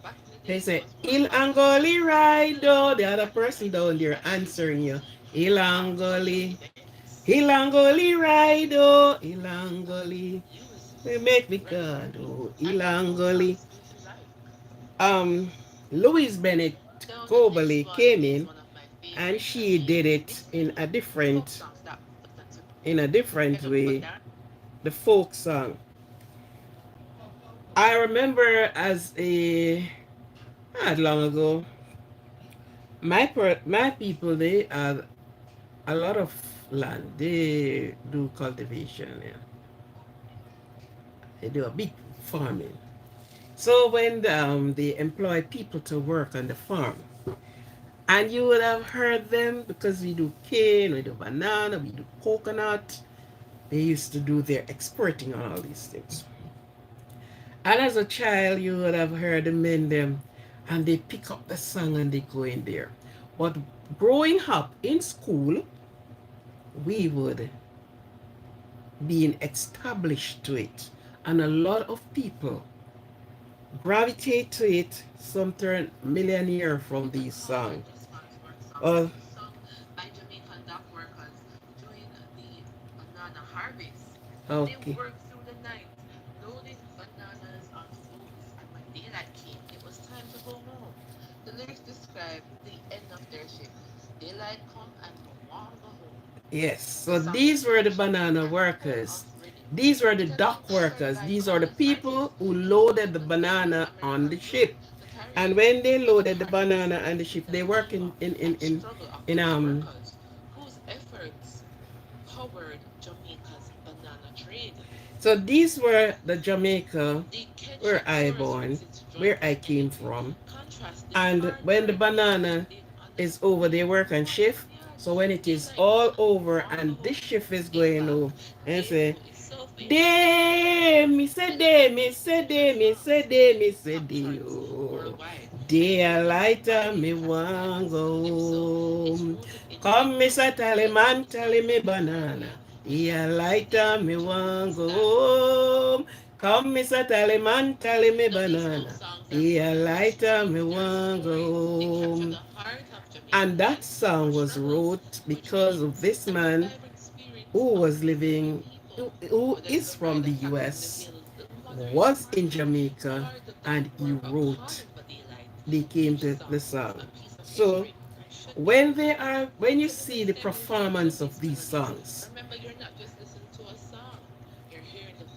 They say il angoli rido. The other person down there answering you. Ilangoli. Ilangoli rido. Ilangoli. They make me God. Oh, Ilangoli. Um, Louise Bennett Coberly came in and she did it in a different way. The folk song. I remember as a not long ago, my people they have a lot of land. They do cultivation. Yeah. They do a big farming. So when they employ people to work on the farm, and you would have heard them because we do cane, we do banana, we do coconut. They used to do their exporting on all these things. And as a child, you would have heard the men them, and they pick up the song and they go in there. But growing up in school, we would be established to it, and a lot of people gravitate to it. Some turn millionaire from these songs. Uh, okay. Yes, so these were the banana workers. These were the dock workers. These are the people who loaded the banana on the ship. And when they loaded the banana on the ship, they work in so these were the Jamaica where I born, where I came from. And when the banana is over, they work on shift. So when it is all over and this shift is going on, and say, day, me say day, me say day, me say day, me say day, oh. Day a lighter, me want go home. Come, me say tell him me banana. Day a lighter, me want go home. Come, me say tell him me banana. Day a lighter, me want go home. And that song was wrote because of this man who was living, who is from the US, was in Jamaica, and he wrote, they came to the song. So when you see the performance of these songs,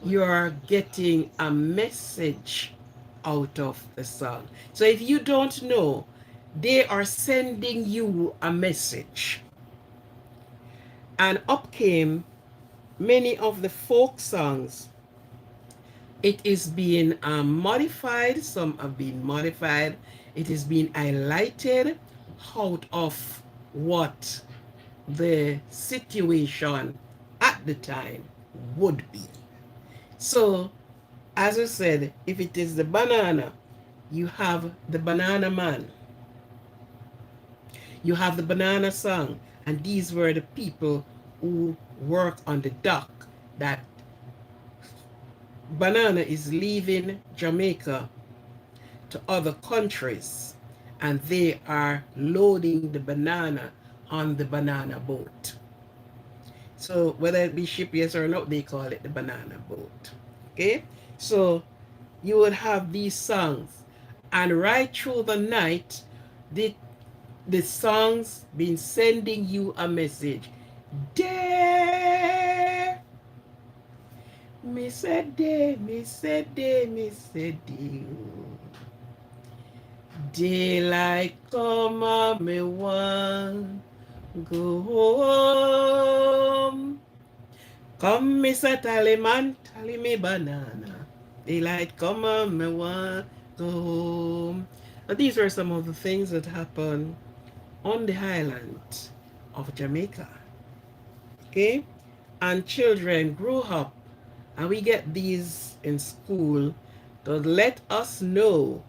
you're getting a message out of the song. So if you don't know, They are sending you a message. And up came many of the folk songs. It is being modified. Some have been modified. It is being highlighted out of what the situation at the time would be. So, as I said, if it is the banana, you have the banana man, you have the banana song, and these were the people who work on the dock. That banana is leaving Jamaica to other countries, and they are loading the banana on the banana boat. So whether it be ship, yes or not, they call it the banana boat. Okay, so you would have these songs, and right through the night, the the songs been sending you a message. Day, me said day, me said day, me said day. Daylight come on, me want go home. Come, Mr. Tallyman, tally me banana. Daylight come on, me want go home. Now, these were some of the things that happened on the island of Jamaica. Okay? And children grew up, and we get these in school to let us know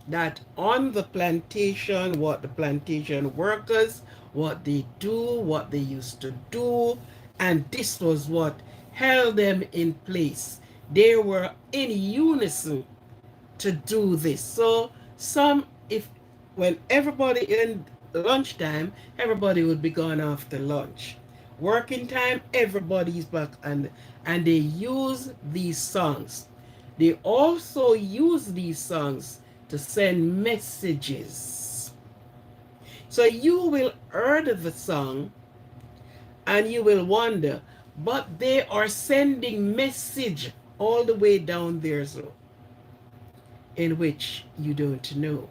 that on the plantation, what the plantation workers, what they do, what they used to do, and this was what held them in place. They were in unison to do this. So some, if when everybody in lunchtime, everybody would be gone after lunch. Working time, everybody's back, and they use these songs. They also use these songs to send messages. So you will hear the song and you will wonder, but they are sending message all the way down there, so in which you don't know.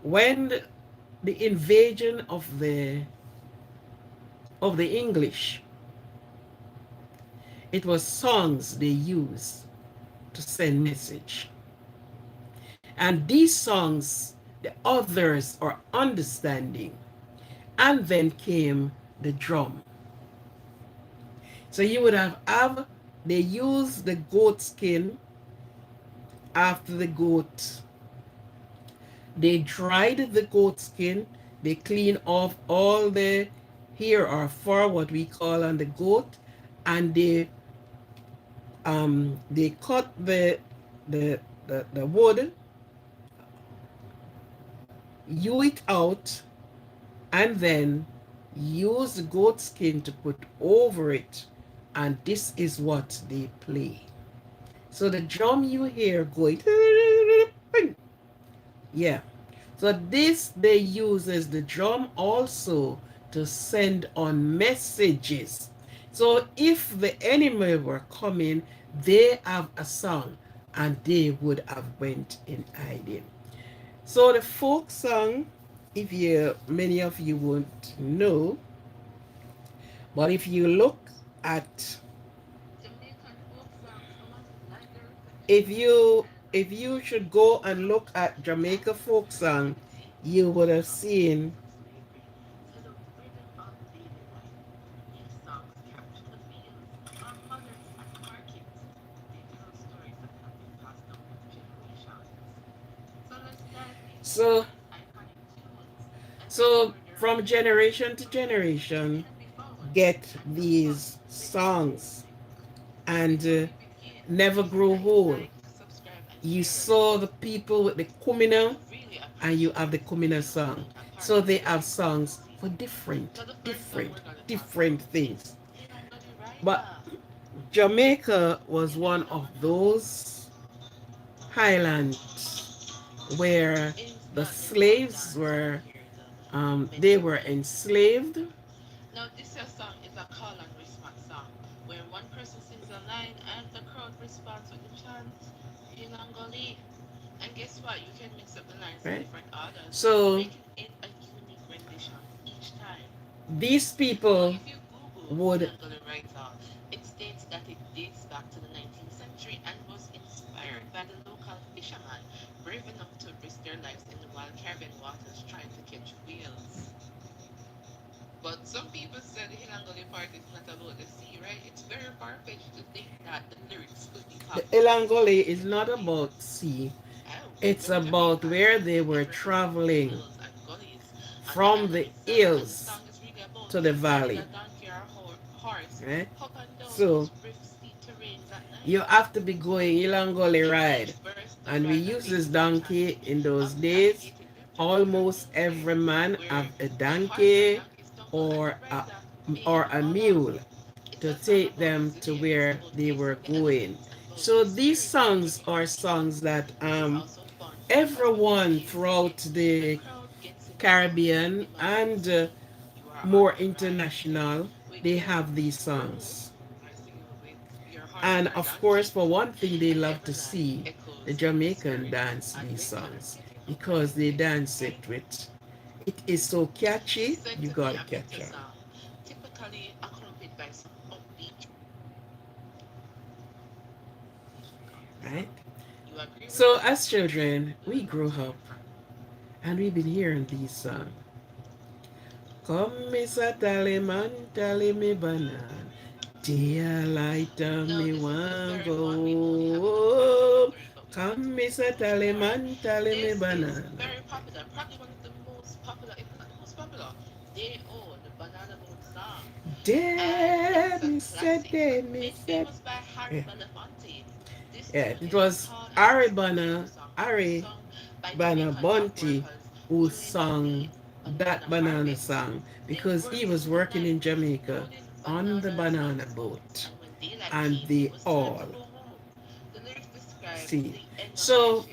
When the invasion of the English, it was songs they used to send message. And these songs, the others are understanding. And then came the drum. So you would have they use the goat skin after the goat. They dried the goat skin. They clean off all the hair or fur, what we call on the goat, and they cut the wood, hew it out, and then use the goat skin to put over it, and this is what they play. So the drum you hear going, yeah. So this they use as the drum also to send on messages. So if the enemy were coming, they have a song and they would have went in hiding. So the folk song, if you many of you won't know, but if you look at if you should go and look at Jamaica folk song, you would have seen so so from generation to generation get these songs and never grow old. You saw the people with the kumina and you have the kumina song. So they have songs for different things. But Jamaica was one of those highlands where the slaves were they were enslaved. Now, this song is a call and response song, where one person sings a line and the crowd responds with the chant, "Hilangoli." And guess right? So these people would the Elangole is not about sea. It's about where they were traveling from the hills to the valley. Right? So you have to be going Ilangole ride. And we use this donkey in those days. Almost every man have a donkey or a mule to take them to where they were going. So these songs are songs that everyone throughout the Caribbean and more international, they have these songs. And of course, for one thing, they love to see the Jamaican dance these songs because they dance it with. It is so catchy, you gotta catch on, right? So as children, we grew up and we've been hearing these songs. Come, Mr. Tallyman, tally me banana. Dear light me one go home. Come, Mr. Tallyman, tally me banana. Dear Mr. Day, Mr. Yeah. Yeah, it was Ari Bana Bunty who sang that banana song because he was working in Jamaica on the banana boat and they all see. So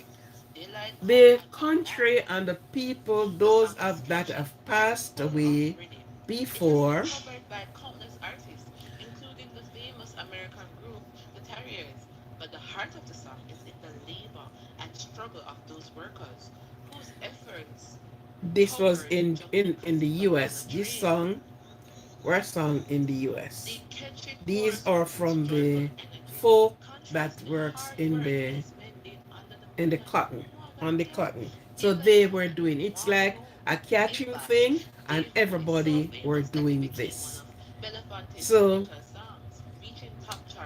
the country and the people, those that have passed away before, this was in the US. This song were sung in the US. These are from the folk that works in the cotton, on the cotton. So they were doing it's like a catching thing, and everybody were doing this. So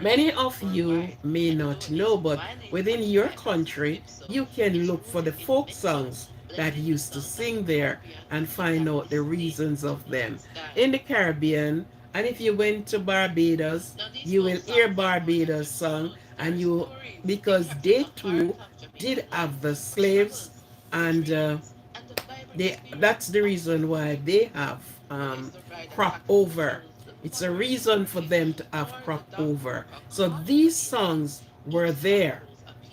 many of you may not know, but within your country, you can look for the folk songs that used to sing there and find out the reasons of them. In the Caribbean, and if you went to Barbados, you will hear Barbados song, and you because they too did have the slaves, and that's the reason why they have crop over. It's a reason for them to have crop over. So these songs were there,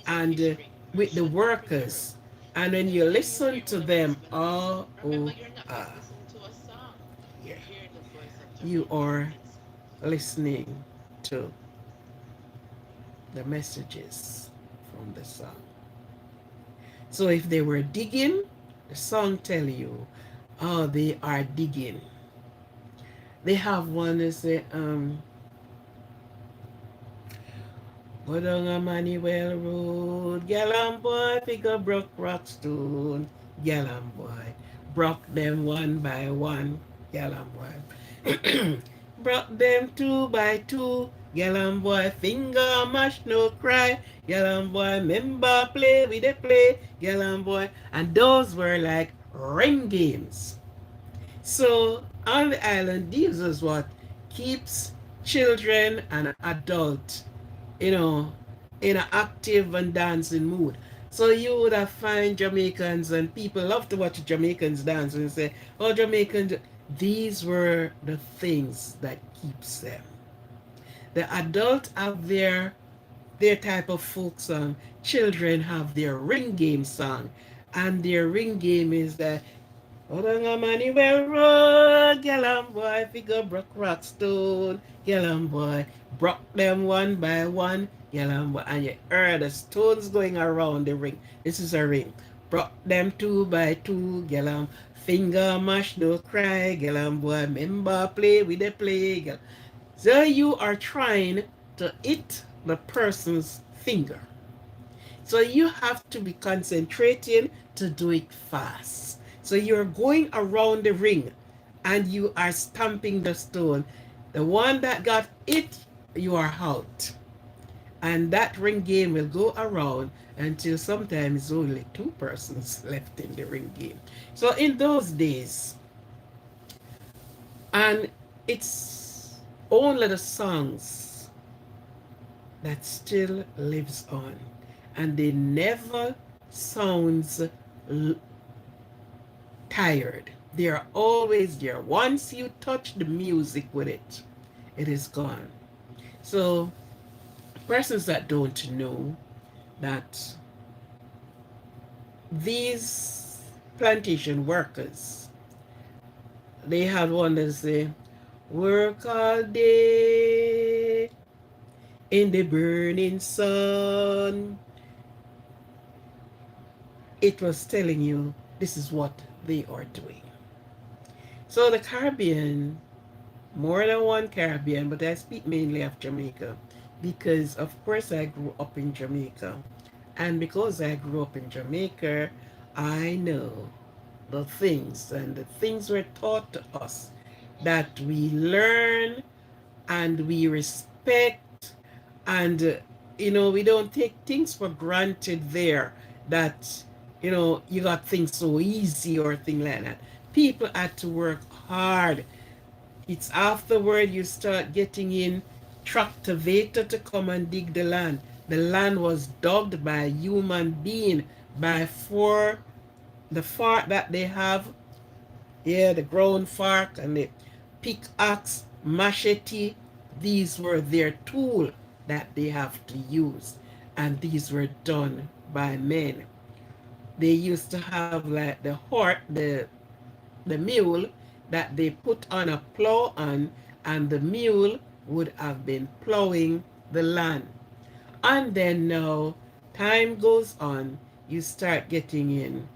and with the workers, and when you listen to them, ah, yeah, you are listening to the messages from the song. So if they were digging, the song tell you, oh, they are digging. They have one that say, go down a Manuel Road, gal and boy, figure broke rock stone, gal and boy, broke them one by one, gal and boy, broke them two by two, gal and boy, finger mash no cry, gal and boy, member play with the play, gal and boy, and those were like ring games. So on the island, this is what keeps children and adults, you know, in an active and dancing mood. So you would have find Jamaicans, and people love to watch Jamaicans dance and say, oh, Jamaicans, these were the things that keeps them. The adult have their type of folk song. Children have their ring game song. And their ring game is that hold on a money well road, girl and boy, figure broke rock stone, girl and boy, broke them one by one, And you heard the stones going around the ring. This is a ring. Brought them two by two, finger mash, no cry, boy, member play with the play, So you are trying to hit the person's finger. So you have to be concentrating to do it fast. So you're going around the ring and you are stamping the stone. The one that got it, you are out. And that ring game will go around until sometimes only two persons left in the ring game. So in those days, and it's only the songs that still lives on, and they never sounds tired. They are always there. Once you touch the music with it, it is gone. So persons that don't know that these plantation workers, they had one that say, work all day in the burning sun. It was telling you this is what they are doing. So the Caribbean, more than one Caribbean, but I speak mainly of Jamaica because of course I grew up in Jamaica. And because I grew up in Jamaica, I know the things, and the things were taught to us that we learn and we respect, and we don't take things for granted there, that you got things so easy or thing like that. People had to work hard. It's afterward you start getting in tractavator to come and dig the land. The land was dug by a human being, by four the fork that they have. Yeah, the ground fork and the pickaxe, machete. These were their tool that they have to use, and these were done by men. They used to have like the mule that they put on a plow on, and the mule would have been plowing the land. And then now time goes on, you start getting in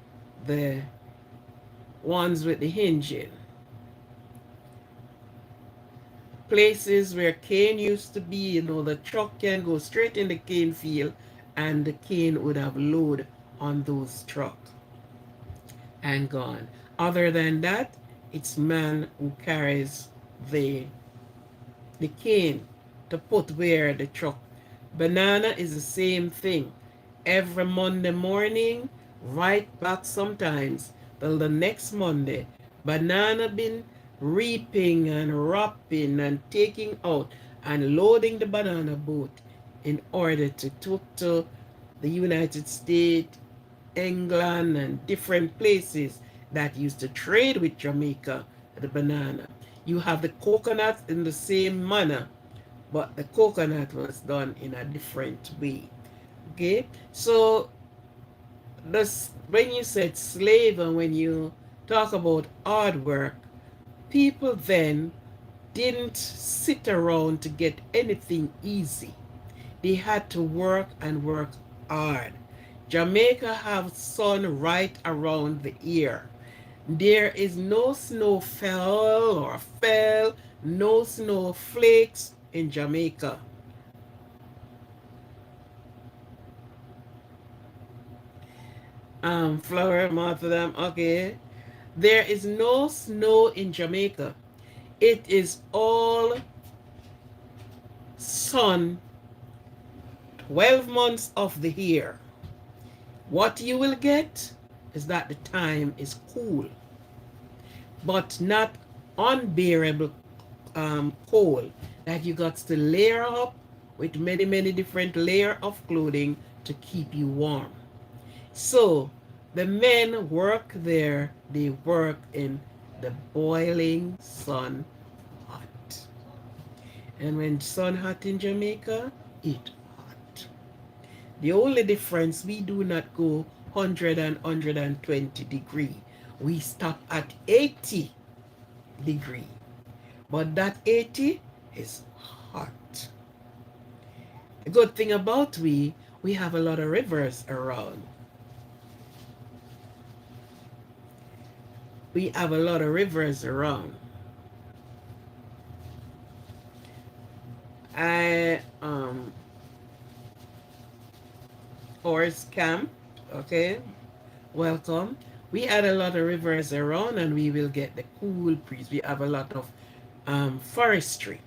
the ones with the engine. Places where cane used to be, the truck can go straight in the cane field and the cane would have load on those trucks and gone. Other than that, it's man who carries the the cane to put where the truck. Banana is the same thing. Every Monday morning, right back sometimes till the next Monday, banana been reaping and wrapping and taking out and loading the banana boat in order to took to the United States, England, and different places that used to trade with Jamaica, the banana. You have the coconut in the same manner, but the coconut was done in a different way. Okay, so this, when you said slave and when you talk about hard work, people then didn't sit around to get anything easy. They had to work and work hard. Jamaica have sun right around the year. There is no snow fell, no snowflakes in Jamaica. Flower Martyrdom, okay. There is no snow in Jamaica. It is all sun 12 months of the year. What you will get is that the time is cool, but not unbearable cold that you got to layer up with many, many different layer of clothing to keep you warm. So the men work there, they work in the boiling sun hot. And when sun hot in Jamaica, it hot. The only difference, we do not go 100 and 120 degree. We stop at 80 degree. But that 80 is hot. The good thing about we have a lot of rivers around. We have a lot of rivers around. I Horse Camp, okay, welcome. We had a lot of rivers around and we will get the cool breeze. We have a lot of forestry.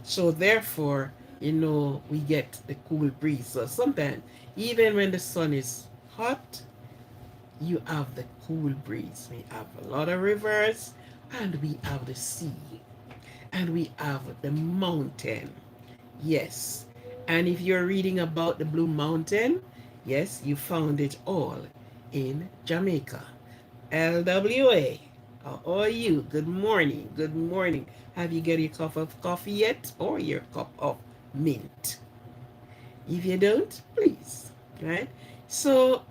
So therefore, we get the cool breeze. So sometimes, even when the sun is hot, you have the cool breeze. We have a lot of rivers and we have the sea and we have the mountain. Yes. And if you're reading about the Blue Mountain, yes, you found it all in Jamaica. LWA. How are you? Good morning. Good morning. Have you got your cup of coffee yet or your cup of mint? If you don't, please. Right? So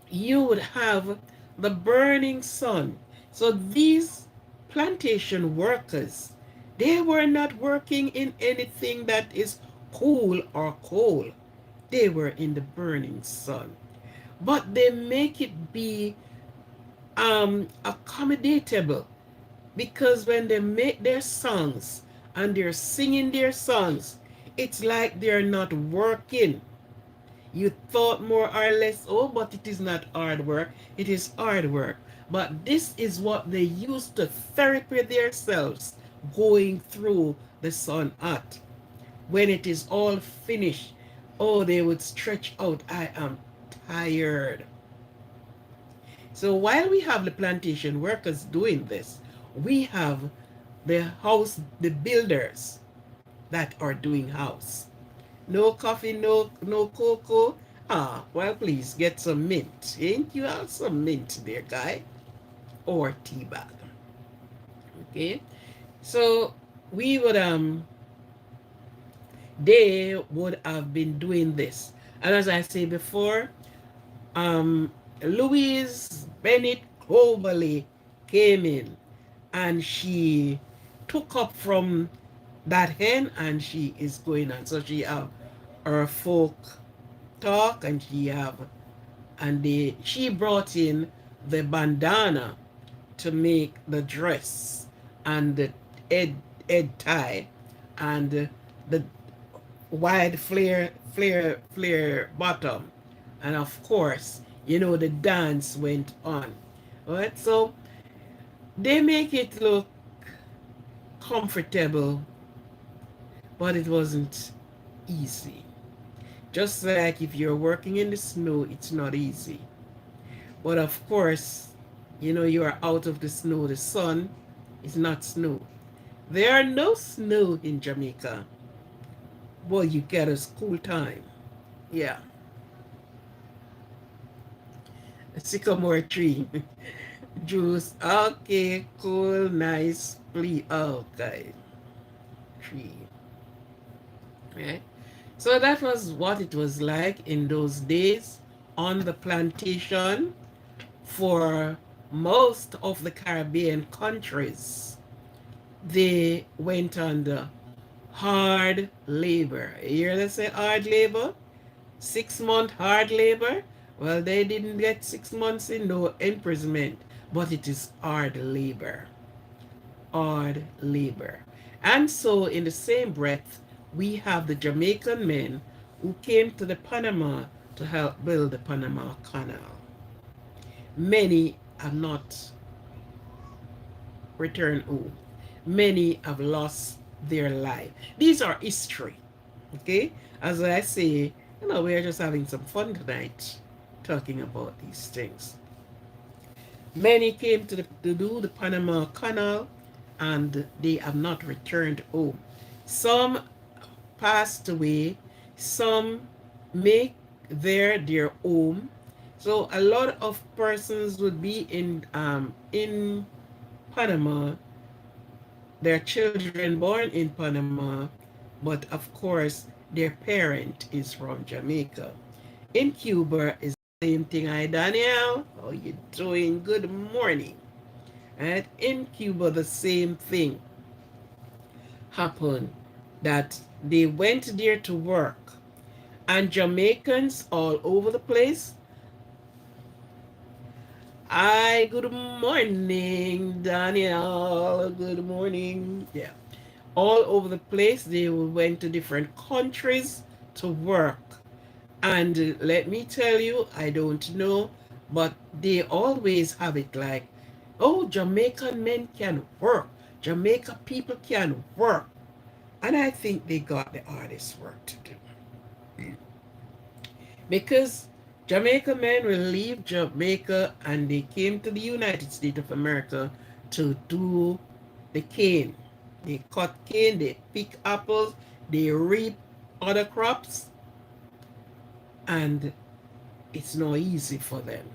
you would have the burning sun. So these plantation workers, they were not working in anything that is cool or cold. They were in the burning sun. But they make it be accommodatable, because when they make their songs and they're singing their songs, it's like they're not working. You thought more or less, oh, but it is not hard work. It is hard work. But this is what they use to therapy themselves going through the sun hot. When it is all finished, oh, they would stretch out. I am tired. So while we have the plantation workers doing this, we have the builders that are doing house. No coffee, no cocoa. Ah, well, please get some mint. Ain't you have some mint there, guy? Or tea bag. Okay. So we would they would have been doing this. And as I say before, um Louise Bennett Cloverly came in and she took up from that hen and she is going on. So she have her folk talk and she brought in the bandana to make the dress and the head tie and the wide flare bottom, and of course the dance went on. All right, so they make it look comfortable, but it wasn't easy. Just like if you're working in the snow, it's not easy. But of course, you are out of the snow. The sun is not snow. There are no snow in Jamaica. Well, you get a school time. Yeah. A sycamore tree. Juice. Okay, cool, nice. Please. Okay. Tree. Right? So that was what it was like in those days on the plantation for most of the Caribbean countries. They went under hard labor. You hear they say hard labor? 6 month hard labor? Well, they didn't get 6 months in no imprisonment, but it is hard labor. Hard labor. And so in the same breath, we have the Jamaican men who came to the Panama to help build the Panama Canal. Many have not returned home. Many have lost their life. These are history. Okay? As I say, we're just having some fun tonight talking about these things. Many came to do the Panama Canal and they have not returned home. Some passed away, some make their home. So a lot of persons would be in Panama, their children born in Panama, but of course their parent is from Jamaica. In Cuba is the same thing. Hi Daniel, how you doing? Good morning. And in Cuba the same thing happened, that They went there to work. And Jamaicans all over the place. Hi, good morning, Daniel. Good morning. Yeah. All over the place. They went to different countries to work. And let me tell you, I don't know, but they always have it like, oh, Jamaican men can work. Jamaica people can work. And I think they got the hardest work to do. Because Jamaica men will leave Jamaica and they came to the United States of America to do the cane. They cut cane, they pick apples, they reap other crops, and it's not easy for them.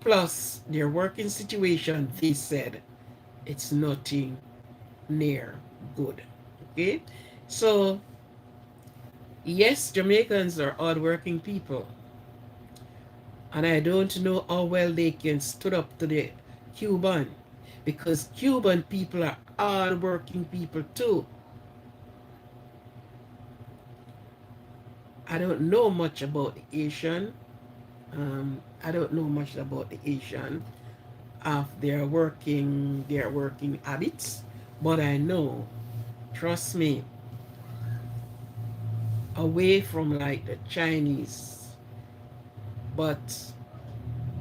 Plus, their working situation, they said, it's nothing near good. Okay? So, yes, Jamaicans are hardworking people. And I don't know how well they can stood up to the Cuban. Because Cuban people are hardworking people too. I don't know much about the Asian. I don't know much about the Asian of their working habits. But I know, trust me, away from like the Chinese, but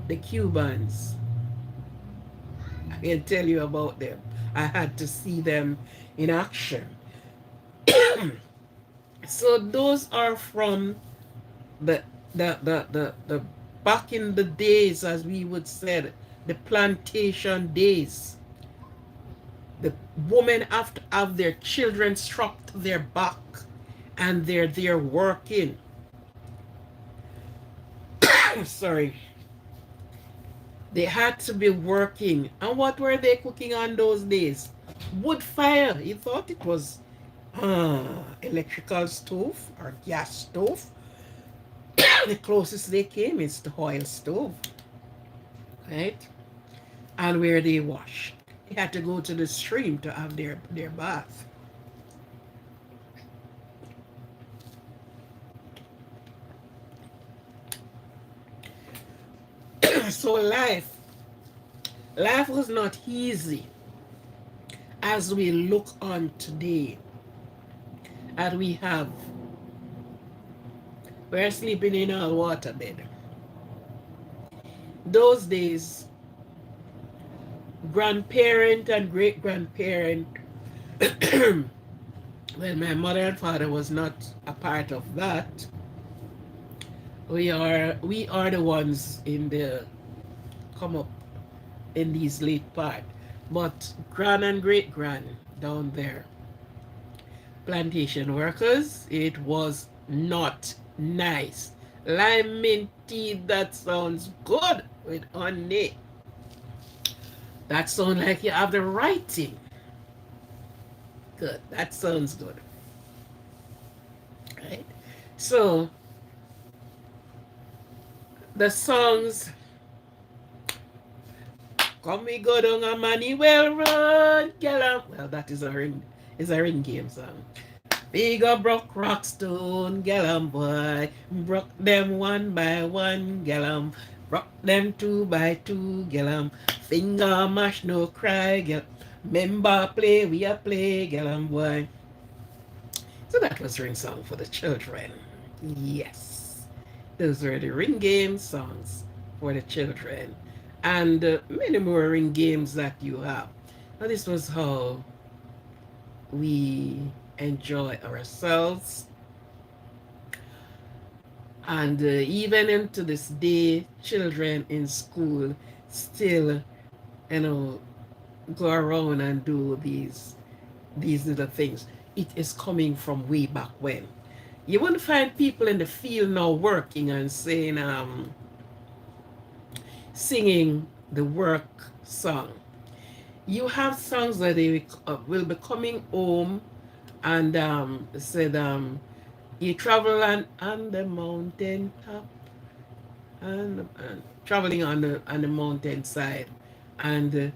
the Cubans, I can tell you about them. I had to see them in action. So those are from the the back in the days, as we would say, the plantation days. The women have to have their children strapped to their back and they're there working. Sorry. They had to be working. And what were they cooking on those days? Wood fire. You thought it was electrical stove or gas stove. The closest they came is the oil stove, right? And where they wash. They had to go to the stream to have their bath. So life was not easy as we look on today. And we're sleeping in our waterbed. Those days, grandparent and great grandparent, well, my mother and father was not a part of that. We are the ones in the come up in these late part. But grand and great grand down there, plantation workers, it was not nice. Lime mint tea, that sounds good with honey. That sounds like you have the writing. Good. That sounds good. Right? So the songs, come we go down a money well run, girl. Well, that is a ring game song. Big up broke rockstone, gallum boy. Broke them one by one, gallum. Broke them two by two, gallum. Finger mash, no cry, gallum. Member play, we a play, gallum boy. So that was ring song for the children. Yes. Those were the ring game songs for the children. And many more ring games that you have. Now this was how we enjoy ourselves. And even into this day, children in school still, go around and do these little things. It is coming from way back when. You wouldn't find people in the field now working and saying, singing the work song. You have songs that they will be coming home and said, you travel on the mountain top and traveling on the mountain side and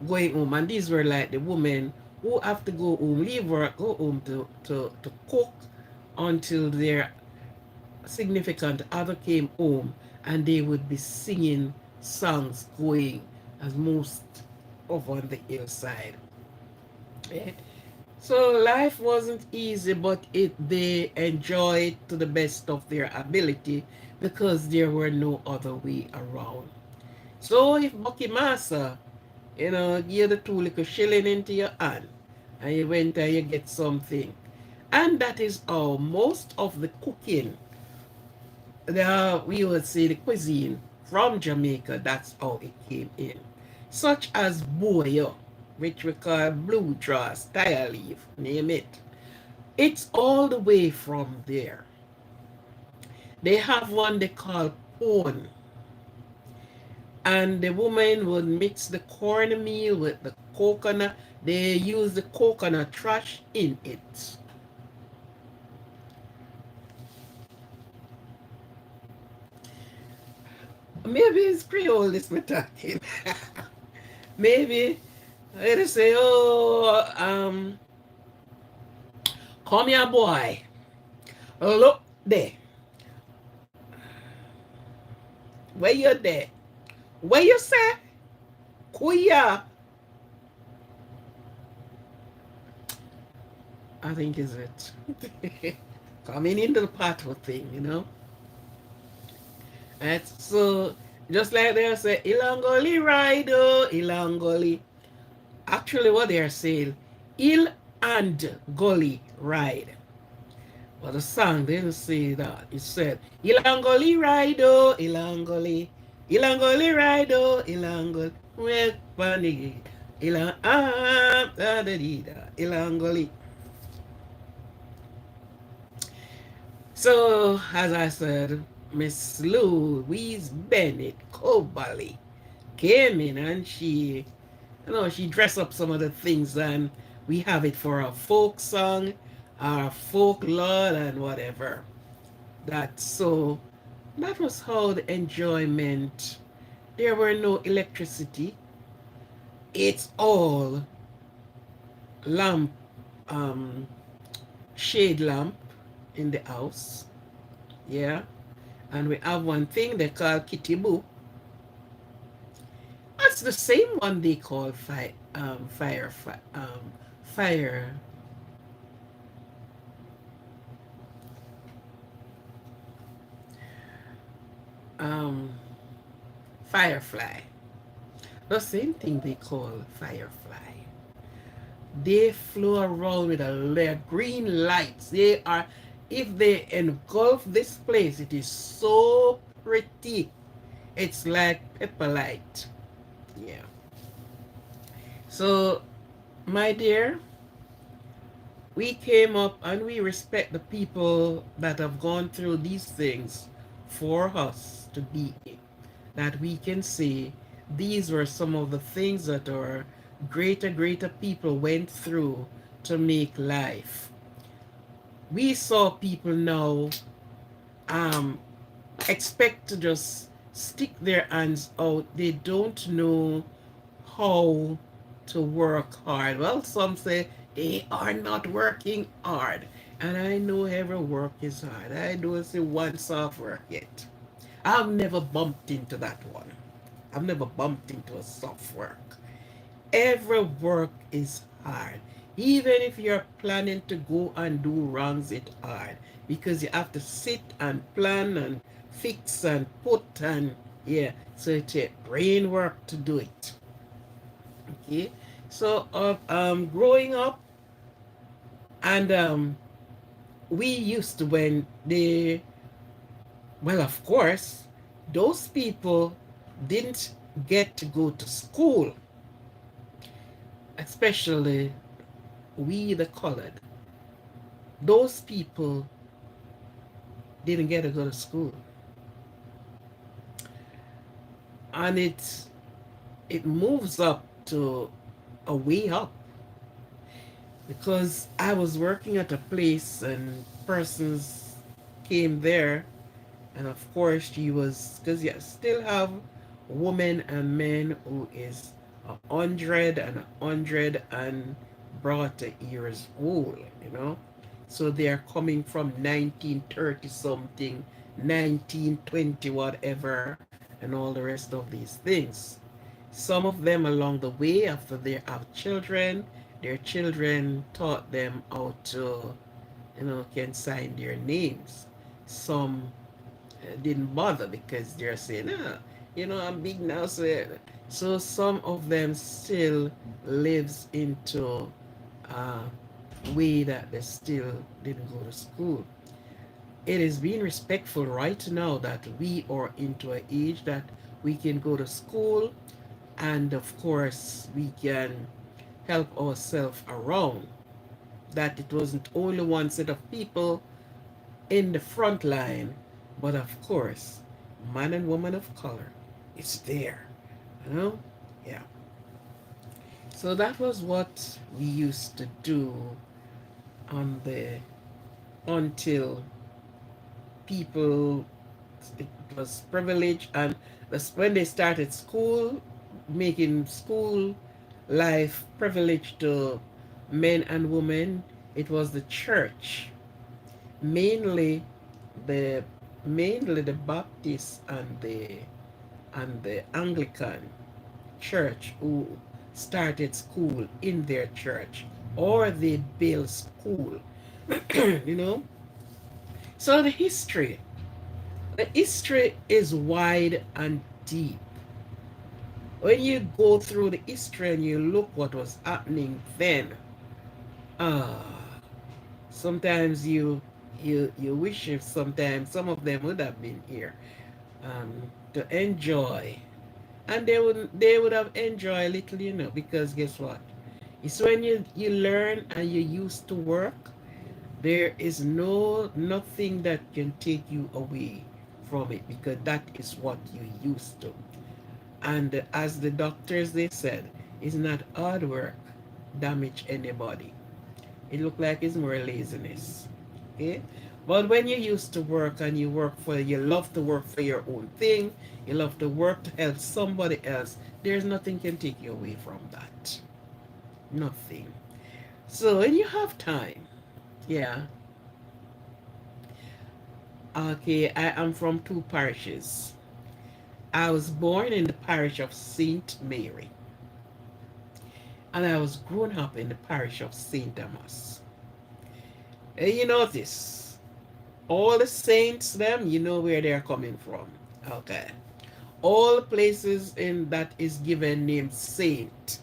going home. And these were like the women who have to go home, leave work, go home to cook until their significant other came home, and they would be singing songs going as most of on the hillside. Eh, so life wasn't easy, but they enjoyed to the best of their ability because there were no other way around. So if Bucky Massa, give the two little shilling into your hand, and you went and you get something. And that is how most of the cooking, we would say the cuisine from Jamaica, that's how it came in. Such as boyo, which we call blue draws, tire leaf, name it. It's all the way from there. They have one they call pone, and the woman would mix the cornmeal with the coconut. They use the coconut trash in it. Maybe it's Creole this we're talking. Maybe they say, oh, come here, boy. Oh, look there. Where you there? Where you say? Kuya. I think is it. Coming into the part of thing. And so, just like they say, Ilangoli rido, Ilangoli. Actually, what they are saying, Il and Goli ride. But the song didn't say that. It said, Ilangoli rido, Ilangoli. Ilangoli rido, Ilangoli. With funny. Ilangoli. So, as I said, Miss Louise Bennett Cobally came in and she dressed up some of the things, and we have it for a folk song, our folklore and whatever. That was how the enjoyment. There were no electricity. It's all lamp, um, shade lamp in the house. Yeah. And we have one thing they call kitty boo. That's the same one they call fire, um, firefly. The same thing they call firefly. They flow around with their green lights. If they engulf this place, it is so pretty. It's like pepper light. Yeah. So, my dear, we came up and we respect the people that have gone through these things for us to be in. That we can say these were some of the things that our greater people went through to make life. We saw people now um, expect to just stick their hands out. They don't know how to work hard. Well, some say they are not working hard. And I know every work is hard. I don't see one soft work yet. I've never bumped into that one. I've never bumped into a soft work. Every work is hard. Even if you're planning to go and do wrongs, it's hard. Because you have to sit and plan and fix and put and yeah. So it's a brain work to do it. Okay. So growing up and we used to when they well of course those people didn't get to go to school, especially we the colored. Those people didn't get to go to school. And it moves up to a way up because I was working at a place and persons came there, and of course she was, because you still have women and men who is 100 and 100 and brought years old, you know. So they are coming from 1930 something, 1920 whatever, and all the rest of these things. Some of them along the way, after they have children, their children taught them how to, can sign their names. Some didn't bother because they're saying, I'm big now. So some of them still lives into a way that they still didn't go to school. It is being respectful right now that we are into an age that we can go to school, and of course we can help ourselves around. That it wasn't only one set of people in the front line, but of course, man and woman of color, it's there, you know? Yeah. So that was what we used to do on the until people, it was privilege, and that's when they started school, making school life privilege to men and women. It was the church, mainly the mainly the Baptist and the Anglican church, who started school in their church, or they built school. you know so the history is wide and deep. When you go through the history and you look what was happening then, ah, sometimes you wish if sometimes some of them would have been here, to enjoy, and they would have enjoyed a little, because guess what? It's when you learn and you used to work, there is nothing that can take you away from it, because that is what you used to. And as the doctors they said, it's not hard work damage anybody. It look like it's more laziness. Okay? But when you used to work and you love to work for your own thing, you love to work to help somebody else, there's nothing can take you away from that. Nothing. So when you have time, yeah. Okay, I am from two parishes. I was born in the parish of Saint Mary, and I was grown up in the parish of Saint Thomas. And you notice, all the saints, them, you know where they're coming from. Okay. All places in that is given name saint,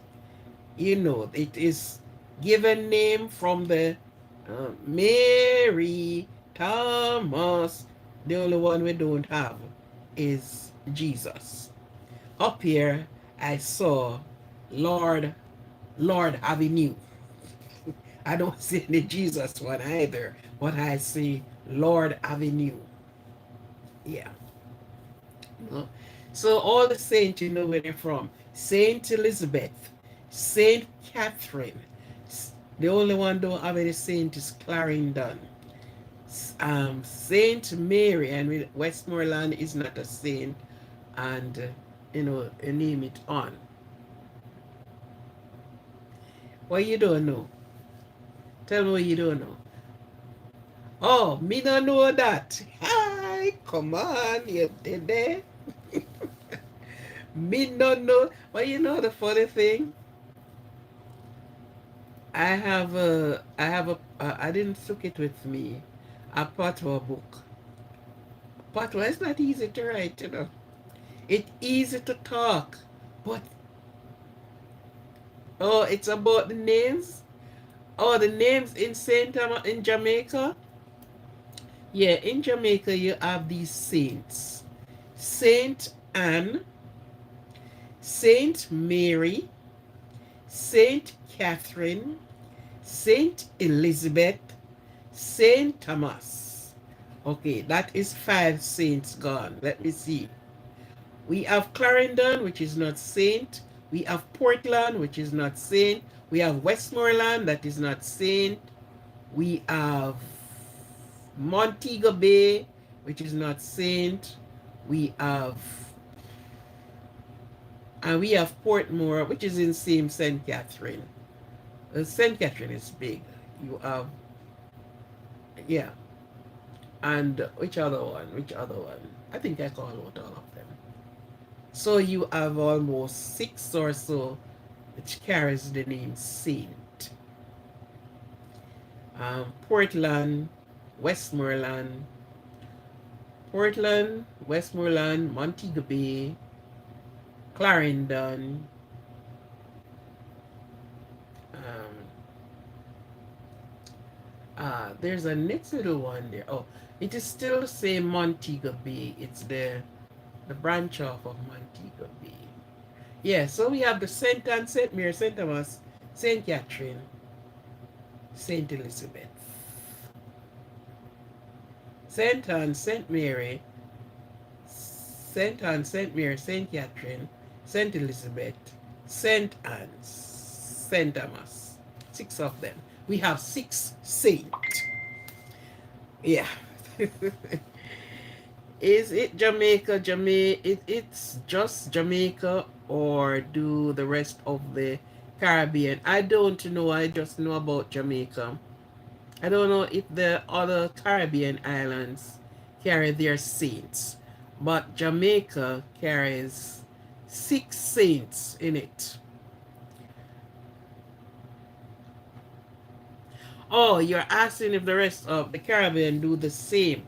it is given name from the Mary, Thomas. The only one we don't have is Jesus. Up here, I saw Lord, Lord Avenue. I don't see the Jesus one either, but I see Lord Avenue. Yeah. No. So all the saints, you know where they're from. Saint Elizabeth, Saint Catherine. The only one don't have any saint is Clarendon. Saint Mary, and Westmoreland is not a saint, and name it on. What you don't know? Tell me what you don't know. Oh, me don't know that. Hi, come on, you did there. Me don't know. Well, the funny thing, I didn't took it with me. A patois book. Patois is not easy to write. It's easy to talk, but oh, it's about the names. Oh, the names in Saint Thomas in Jamaica. Yeah, in Jamaica you have these saints: Saint Anne, Saint Mary, Saint Catherine, Saint Elizabeth, Saint Thomas. Okay, that is 5 saints gone. Let me see. We have Clarendon, which is not saint. We have Portland, which is not saint. We have Westmoreland, that is not saint. We have Montego Bay, which is not saint. We have and we have Portmore, which is in same St. Catherine. St. Catherine is big. You have, yeah. And which other one? Which other one? I think I call out all of them. So you have almost six or so which carries the name Saint. Portland, Westmoreland, Portland, Westmoreland, Montego Bay, Clarendon. Um, there's a next little one there. Oh, it is still the same Montego Bay. It's the branch off of Montego Bay. Yeah, so we have the Saint Anne, Saint Mary, Saint Thomas, Saint Catherine, Saint Elizabeth, Saint Anne, Saint Mary, Saint Anne, Saint Mary, Saint Catherine, Saint Elizabeth, Saint Anne's, Saint Thomas. Six of them. We have six saints. Yeah. Is it Jamaica, it's just Jamaica, or do the rest of the Caribbean? I don't know. I just know about Jamaica. I don't know if the other Caribbean islands carry their saints, but Jamaica carries six saints in it. Oh, you're asking if the rest of the Caribbean do the same.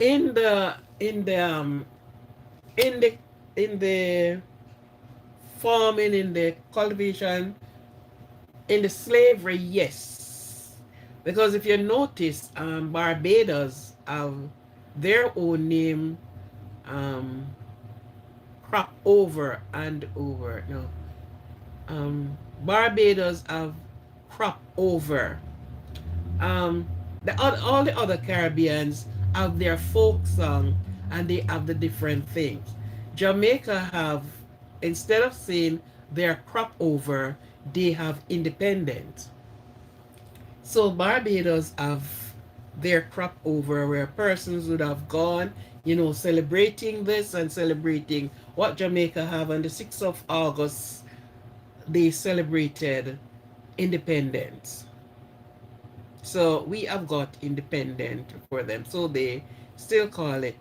In the in the in the in the farming, in the cultivation, in the slavery, yes. Because if you notice, Barbados have their own name, um, crop over and over. No, Barbados have crop over. Um, all the other Caribbeans have their folk song, and they have the different things. Jamaica have, instead of saying their crop over, they have independent. So Barbados have their crop over, where persons would have gone, celebrating this and celebrating what Jamaica have. On the 6th of August, they celebrated independence. So we have got independent for them. So they still call it,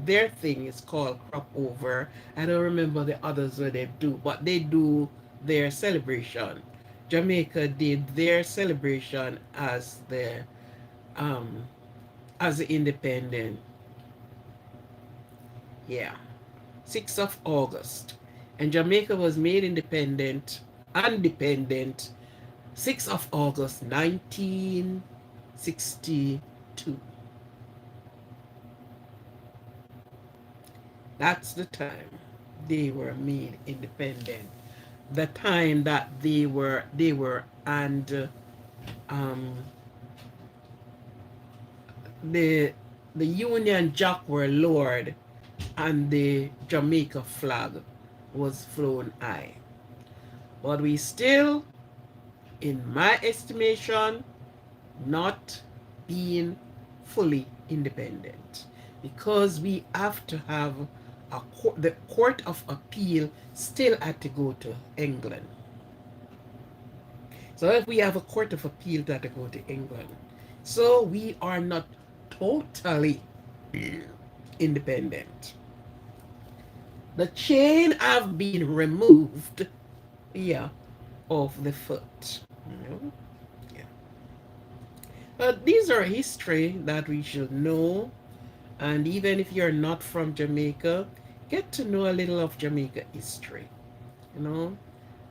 their thing is called crop over. I don't remember the others what they do, but they do their celebration. Jamaica did their celebration um as the independent. Yeah. 6th of August. And Jamaica was made independent 6th of August 1962. That's the time they were made independent. The time that they were and um the Union Jack were lowered, and the Jamaica flag was flown high. But we still, in my estimation, not being fully independent, because we have to have the Court of Appeal still had to go to England. So if we have a Court of Appeal that to go to England, so we are not totally independent. The chain have been removed, yeah, of the foot. Yeah. But these are history that we should know. And even if you're not from Jamaica, get to know a little of Jamaica history,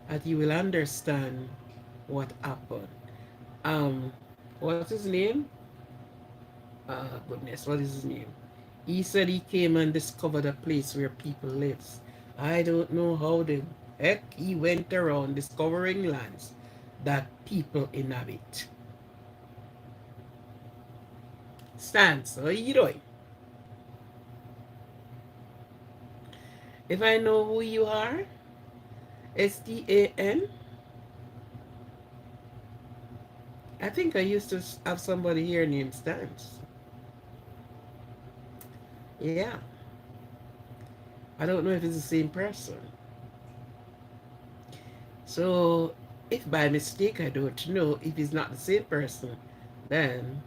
that you will understand what happened. Um, what's his name? Goodness, what is his name? He said he came and discovered a place where people lives. I don't know how the heck he went around discovering lands that people inhabit. Stance, how are you doing? If I know who you are, STAN. I think I used to have somebody here named Stance. Yeah. I don't know if it's the same person. So if by mistake, I don't know, if it's not the same person, then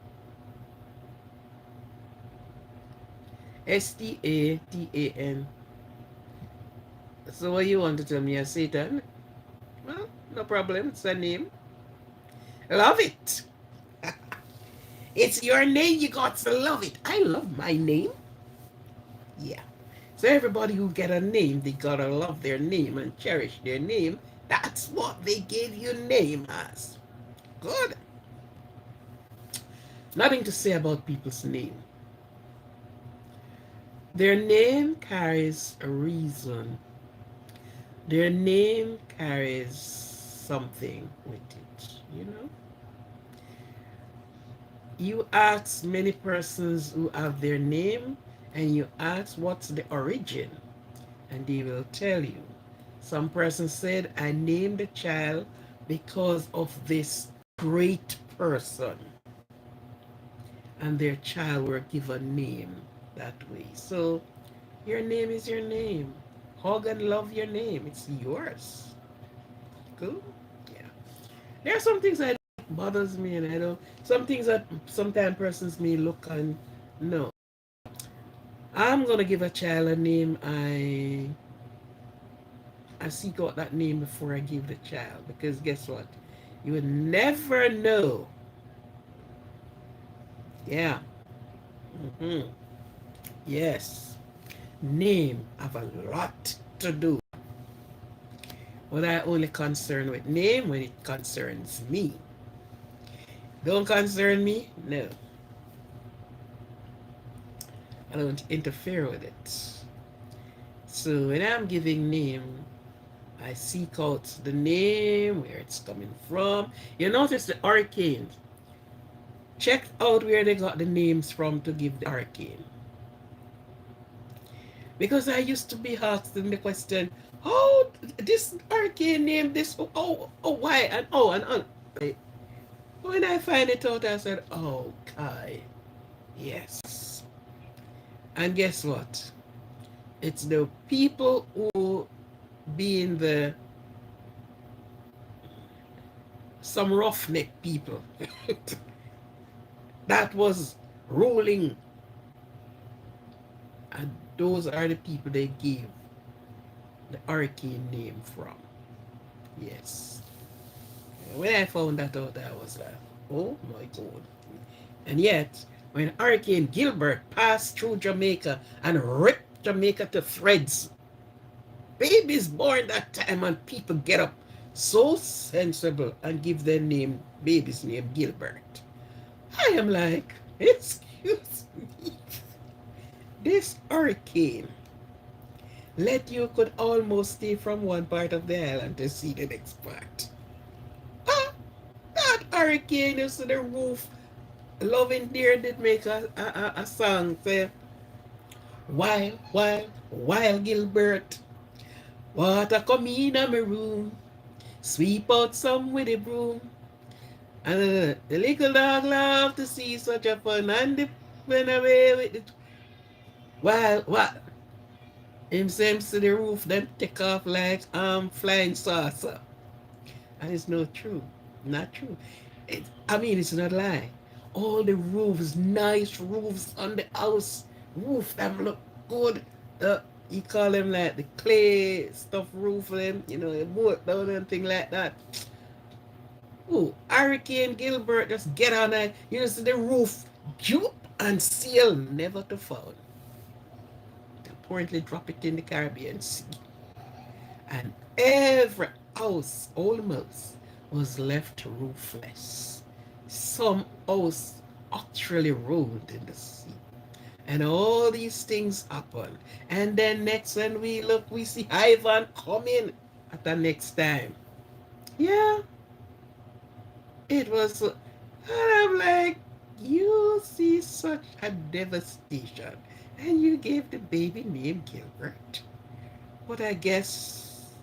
Satan. So what you want to tell me, a Satan? Well, no problem. It's a name. Love it. It's your name. You got to love it. I love my name. Yeah. So everybody who get a name, they gotta love their name and cherish their name. That's what they gave you name as. Good. Nothing to say about people's name. Their name carries a reason. Their name carries something with it, you know? You ask many persons who have their name and you ask what's the origin and they will tell you. Some person said, I named the child because of this great person. And their child were given name that way. So your name is your name. Hug and love your name. It's yours. Cool? Yeah. There are some things that bothers me and I don't, some things that sometimes persons may look and no. I'm gonna give a child a name. I seek out that name before I give the child because guess what? You would never know. Yeah. Mm-hmm. Yes. Name have a lot to do. But I only concern with name when it concerns me. Don't concern me? No. I don't interfere with it. So when I'm giving name, I seek out the name, where it's coming from. You notice the hurricane. Check out where they got the names from to give the hurricane. Because I used to be asked the question, oh, this hurricane name this, why, and oh, and oh. When I find it out, I said, oh, Kai, yes. And guess what? It's the people who being the some roughneck people that was ruling, and those are the people they gave the hurricane name from. Yes. When I found that out, I was like, oh my God. And yet, when Hurricane Gilbert passed through Jamaica and ripped Jamaica to threads, babies born that time and people get up so sensible and give their name, baby's name, Gilbert. I am like, excuse me, this hurricane let you could almost stay from one part of the island to see the next part. Ah, that hurricane is to the roof. Loving Dear did make a song say, while Gilbert, water come in my room, sweep out some with a broom. And the little dog loved to see such a fun and they went away with it. While what? Him seems to the roof, then take off like flying saucer. And it's not true. Not true. I mean, it's not a lie. All the roofs, nice roofs on the house, roof them look good. You call them like the clay stuff roof them, you know, boat down and thing like that. Oh, Hurricane Gilbert just get on that. You know, see the roof, juke and seal, never to found. They apparently drop it in the Caribbean Sea. And every house, almost, was left roofless. Some house actually rolled in the sea. And all these things happen. And then next when we look, we see Ivan coming at the next time. Yeah, it was, and I'm like, you see such a devastation. And you gave the baby name Gilbert. But I guess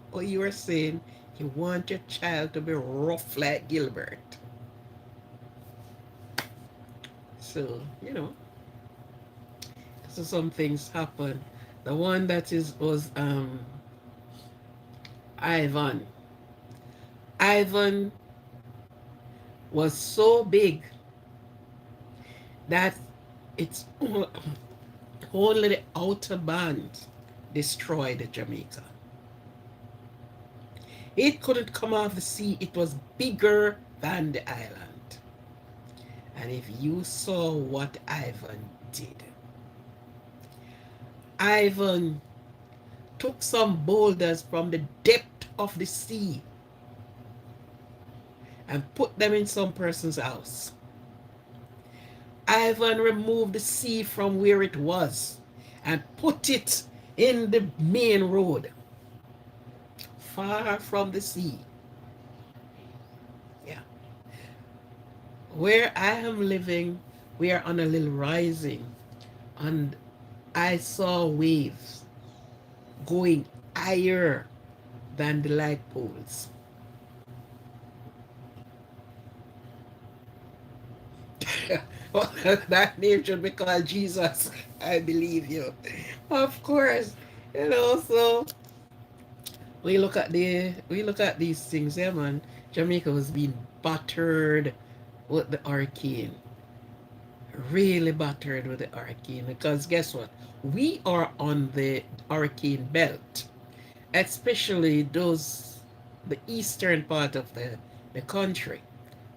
what you were saying, you want your child to be rough like Gilbert. So, you know, so some things happen. The one that is was Ivan. Ivan was so big that it's only the outer band destroyed Jamaica. It couldn't come off the sea. It was bigger than the island. And if you saw what Ivan did, Ivan took some boulders from the depth of the sea and put them in some person's house. Ivan removed the sea from where it was and put it in the main road, far from the sea. Yeah. Where I am living, we are on a little rising, and I saw waves going higher than the light poles. Well, that name should be called Jesus. I believe you. Of course. So we look at these things, yeah, man. Jamaica was being battered with the hurricane. Really battered with the hurricane. Because guess what? We are on the hurricane belt. Especially the eastern part of the country,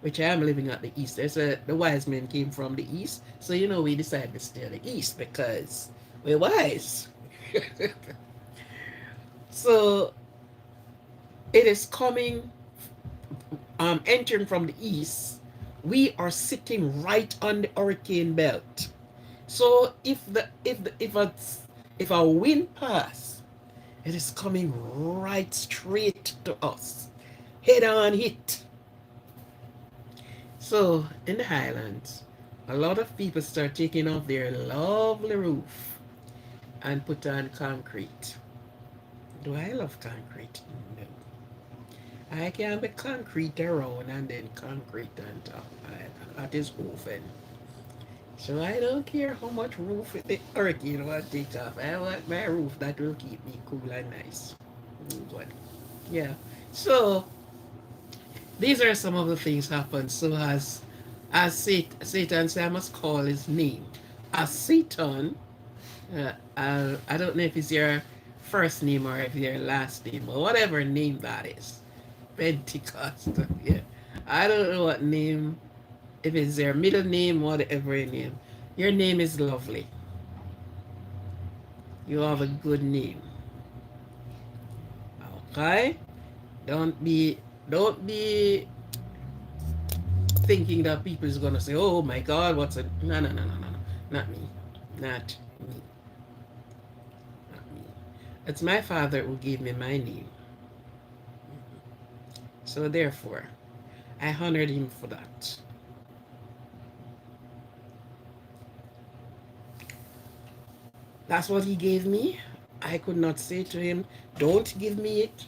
which I am living at the east. The wise men came from the east, so we decided to stay at the east because we're wise. So it is coming, entering from the east. We are sitting right on the hurricane belt. So if a wind pass, it is coming right straight to us, head on hit. So in the Highlands, a lot of people start taking off their lovely roof and put on concrete. Do I love concrete? No. I can be concrete around and then concrete on top. That is oven. So I don't care how much roof the hurricane will take off. I want my roof that will keep me cool and nice. Good. Yeah. So these are some of the things happen. So as Satan said, I must call his name. As Satan, I don't know if it's your first name or if it's your last name or whatever name that is. Pentecost. Yeah. I don't know what name, if it's your middle name, whatever your name. Your name is lovely. You have a good name. Okay? Don't be don't be thinking that people is gonna say, "Oh my God, what's a no no no no no no, not me, not me, not me." It's my father who gave me my name, so therefore, I honored him for that. That's what he gave me. I could not say to him, "Don't give me it."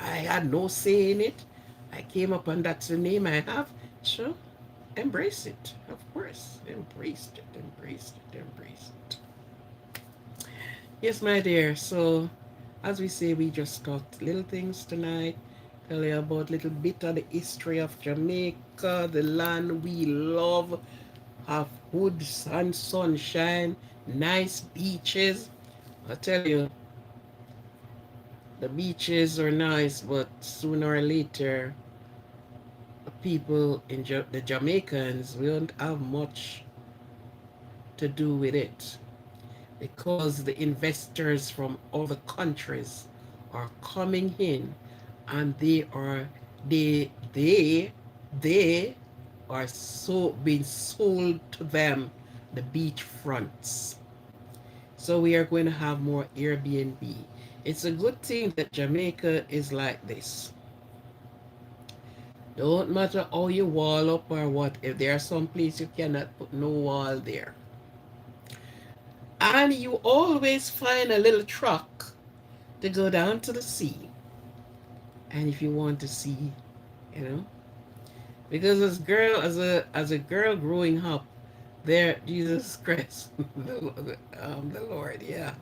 I had no say in it. I came up and that's the name I have. So embrace it, of course. Embraced it, embraced it, embraced it. Yes, my dear. So, as we say, we just talked little things tonight. Tell you about a little bit of the history of Jamaica, the land we love, have good sun, sunshine, nice beaches. I tell you, the beaches are nice, but sooner or later, the people in the Jamaicans, we don't have much to do with it, because the investors from other countries are coming in, and they are so being sold to them the beach fronts. So we are going to have more Airbnb. It's a good thing that Jamaica is like this. Don't matter how you wall up or what, if there are some place you cannot put no wall there. And you always find a little truck to go down to the sea. And if you want to see, you know, because as a girl growing up, there, Jesus Christ, the Lord, yeah.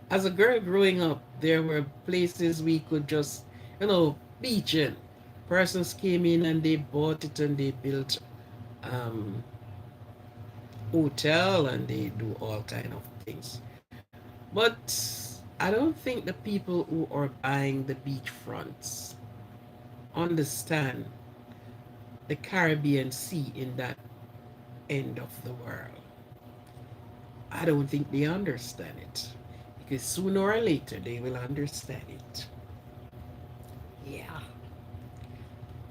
As a girl growing up, there were places we could just, beach in. Persons came in and they bought it and they built um, hotel and they do all kind of things. But I don't think the people who are buying the beachfronts understand the Caribbean Sea in that end of the world. I don't think they understand it. Because sooner or later they will understand it. Yeah.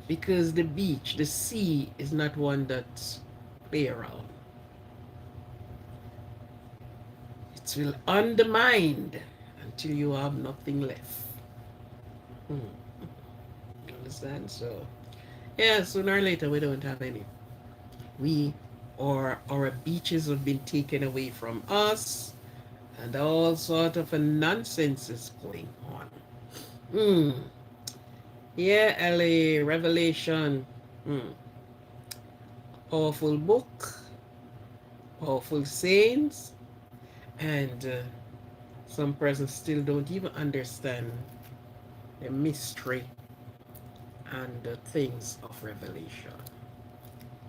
Because the beach, the sea, is not one that's play around. It will undermine until you have nothing left. Hmm. Understand? So, yeah, sooner or later we don't have any. We or our beaches have been taken away from us, and all sort of a nonsense is going on. Hmm. Yeah, LA Revelation. Hmm. Powerful book, powerful sayings, and some persons still don't even understand the mystery and the things of Revelation.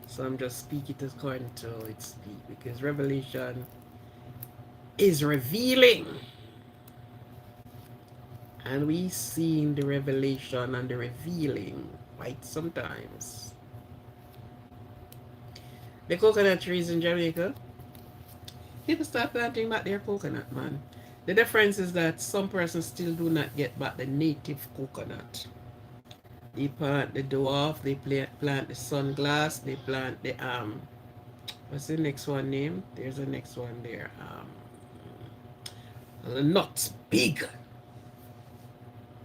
So I'm just speaking according to its speak because Revelation is revealing, and we seen the revelation and the revealing quite sometimes. The coconut trees in Jamaica, people start planting back their coconut, man. The difference is that some persons still do not get back the native coconut. They plant the dwarf, they plant the sunglass, they plant the what's the next one name? There's a next one there. The nuts big.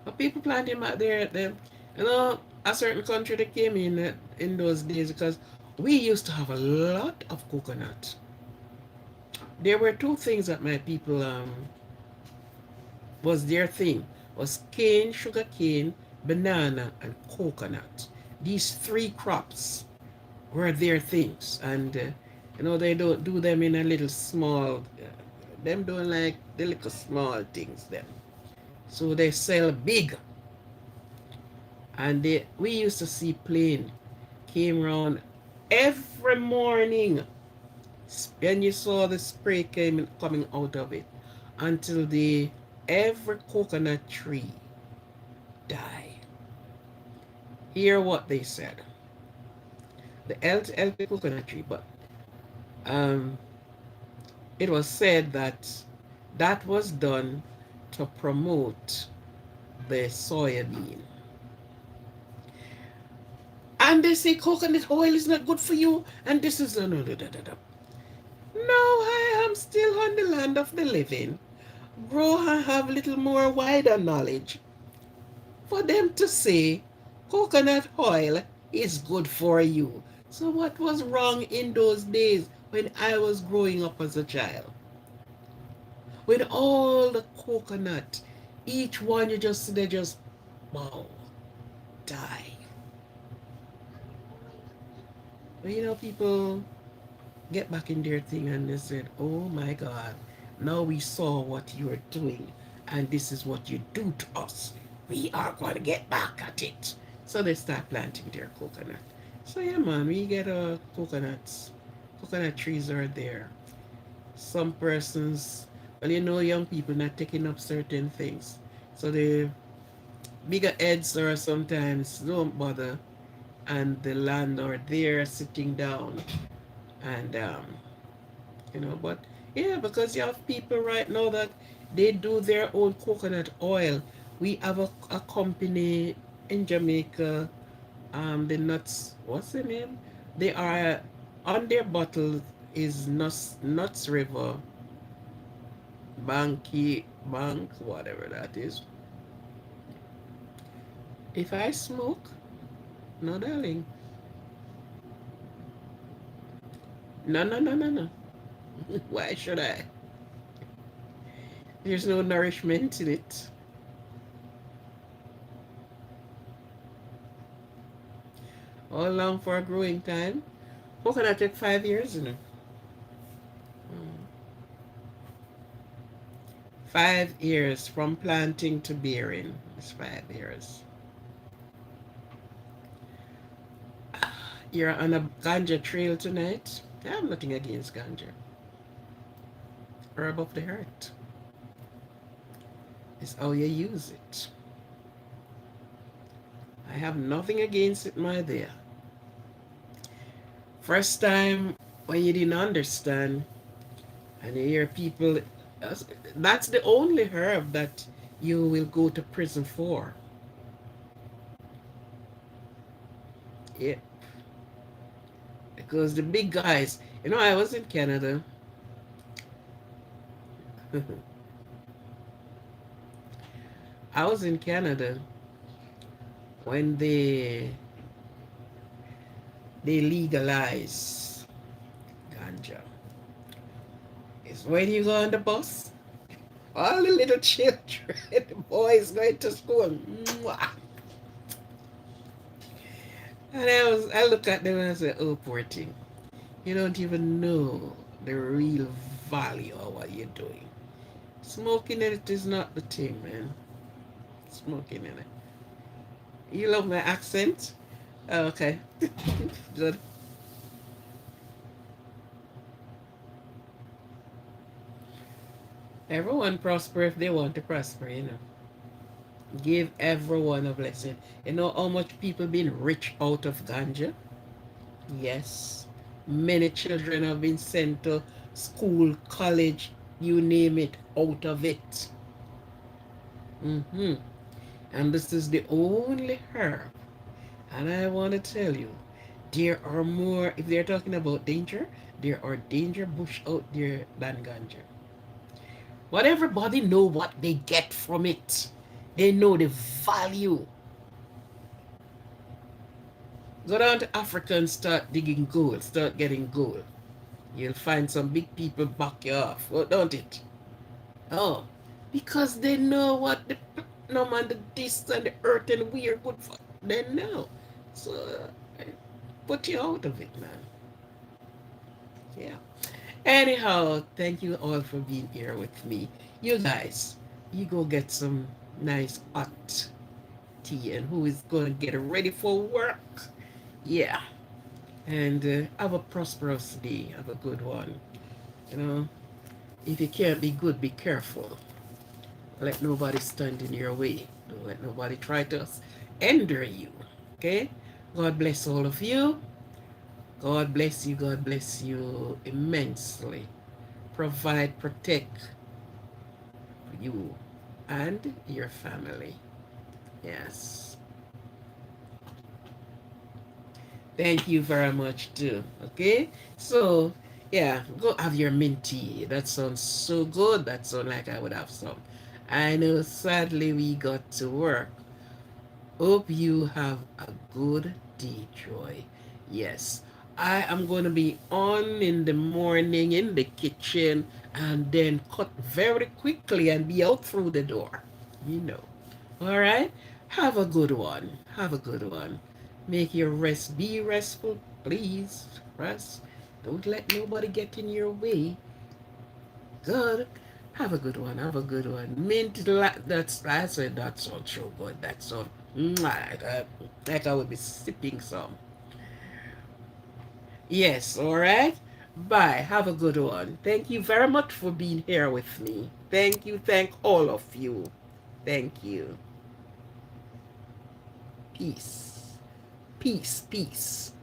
But people planting back there them you know, a certain country that came in those days because we used to have a lot of coconut. There were two things that my people was their thing was cane, sugar cane, banana, and coconut. These three crops were their things, and they don't do them in a little small. Them don't like the little small things. Them so they sell big, and we used to see plane came round every morning, and you saw the spray coming out of it until the every coconut tree die. Hear what they said. The healthy coconut tree, but um, it was said that that was done to promote the soya bean. And they say coconut oil is not good for you, and this is no. No, I am still on the land of the living. Grow and have little more wider knowledge. For them to say coconut oil is good for you. So what was wrong in those days when I was growing up as a child? With all the coconut, each one you just see they just wow, die. But people get back in their thing and they said, oh my God, now we saw what you are doing and this is what you do to us. We are going to get back at it. So they start planting their coconut. So yeah, man, we get coconuts. Coconut trees are there. Some persons, well, young people not taking up certain things. So the bigger heads are sometimes don't bother and the landlord there sitting down and but yeah, because you have people right now that they do their own coconut oil. We have a company in Jamaica, the nuts, what's the name? They are on their bottle is nuts river banky bank, whatever that is. If I smoke, no darling. No, no, no, no, no. Why should I? There's no nourishment in it. How long for a growing time? Coconut take 5 years, 5 years from planting to bearing. It's 5 years. You're on a ganja trail tonight. I have nothing against ganja. Herb of the heart. It's how you use it. I have nothing against it, my dear. First time when you didn't understand, and you hear people, that's the only herb that you will go to prison for. Yeah, because the big guys, I was in Canada. I was in Canada when they legalize ganja. It's when you go on the bus, all the little children, the boys going to school. Mwah. And I look at them and I say, oh, poor thing. You don't even know the real value of what you're doing. Smoking in it is not the thing, man. Smoking in it. You love my accent? Oh, okay. Good. Everyone prosper if they want to prosper. Give everyone a blessing. You know how much people been rich out of ganja? Yes. Many children have been sent to school, college, you name it, out of it. hmm And this is the only herb. And I want to tell you, there are more, if they're talking about danger, there are danger bush out there than ganja. But everybody know what they get from it. They know the value. Go down to Africa and start digging gold, start getting gold. You'll find some big people back you off, don't it? Oh, because they know what the platinum and the this and the earth and we are good for. They know. So, put you out of it, man. Yeah. Anyhow, thank you all for being here with me. You guys, you go get some nice hot tea and who is going to get ready for work. Yeah. And have a prosperous day. Have a good one. You know, if you can't be good, be careful. Let nobody stand in your way. Don't let nobody try to hinder you. Okay? God bless all of you. God bless you. God bless you immensely. Provide, protect you and your family. Yes. Thank you very much too. Okay? So, yeah, go have your mint tea. That sounds so good. That sounds like I would have some. I know sadly we got to work. Hope you have a good day, Joy. Yes, I am going to be on in the morning in the kitchen and then cut very quickly and be out through the door. You know. All right? Have a good one. Have a good one. Make your rest be restful, please. Rest. Don't let nobody get in your way. Good. Have a good one. Have a good one. Mint. That's I said that sounds so good. That sounds like I would be sipping some. Yes. All right. Bye. Have a good one. Thank you very much for being here with me. Thank you. Thank all of you. Thank you. Peace. Peace. Peace.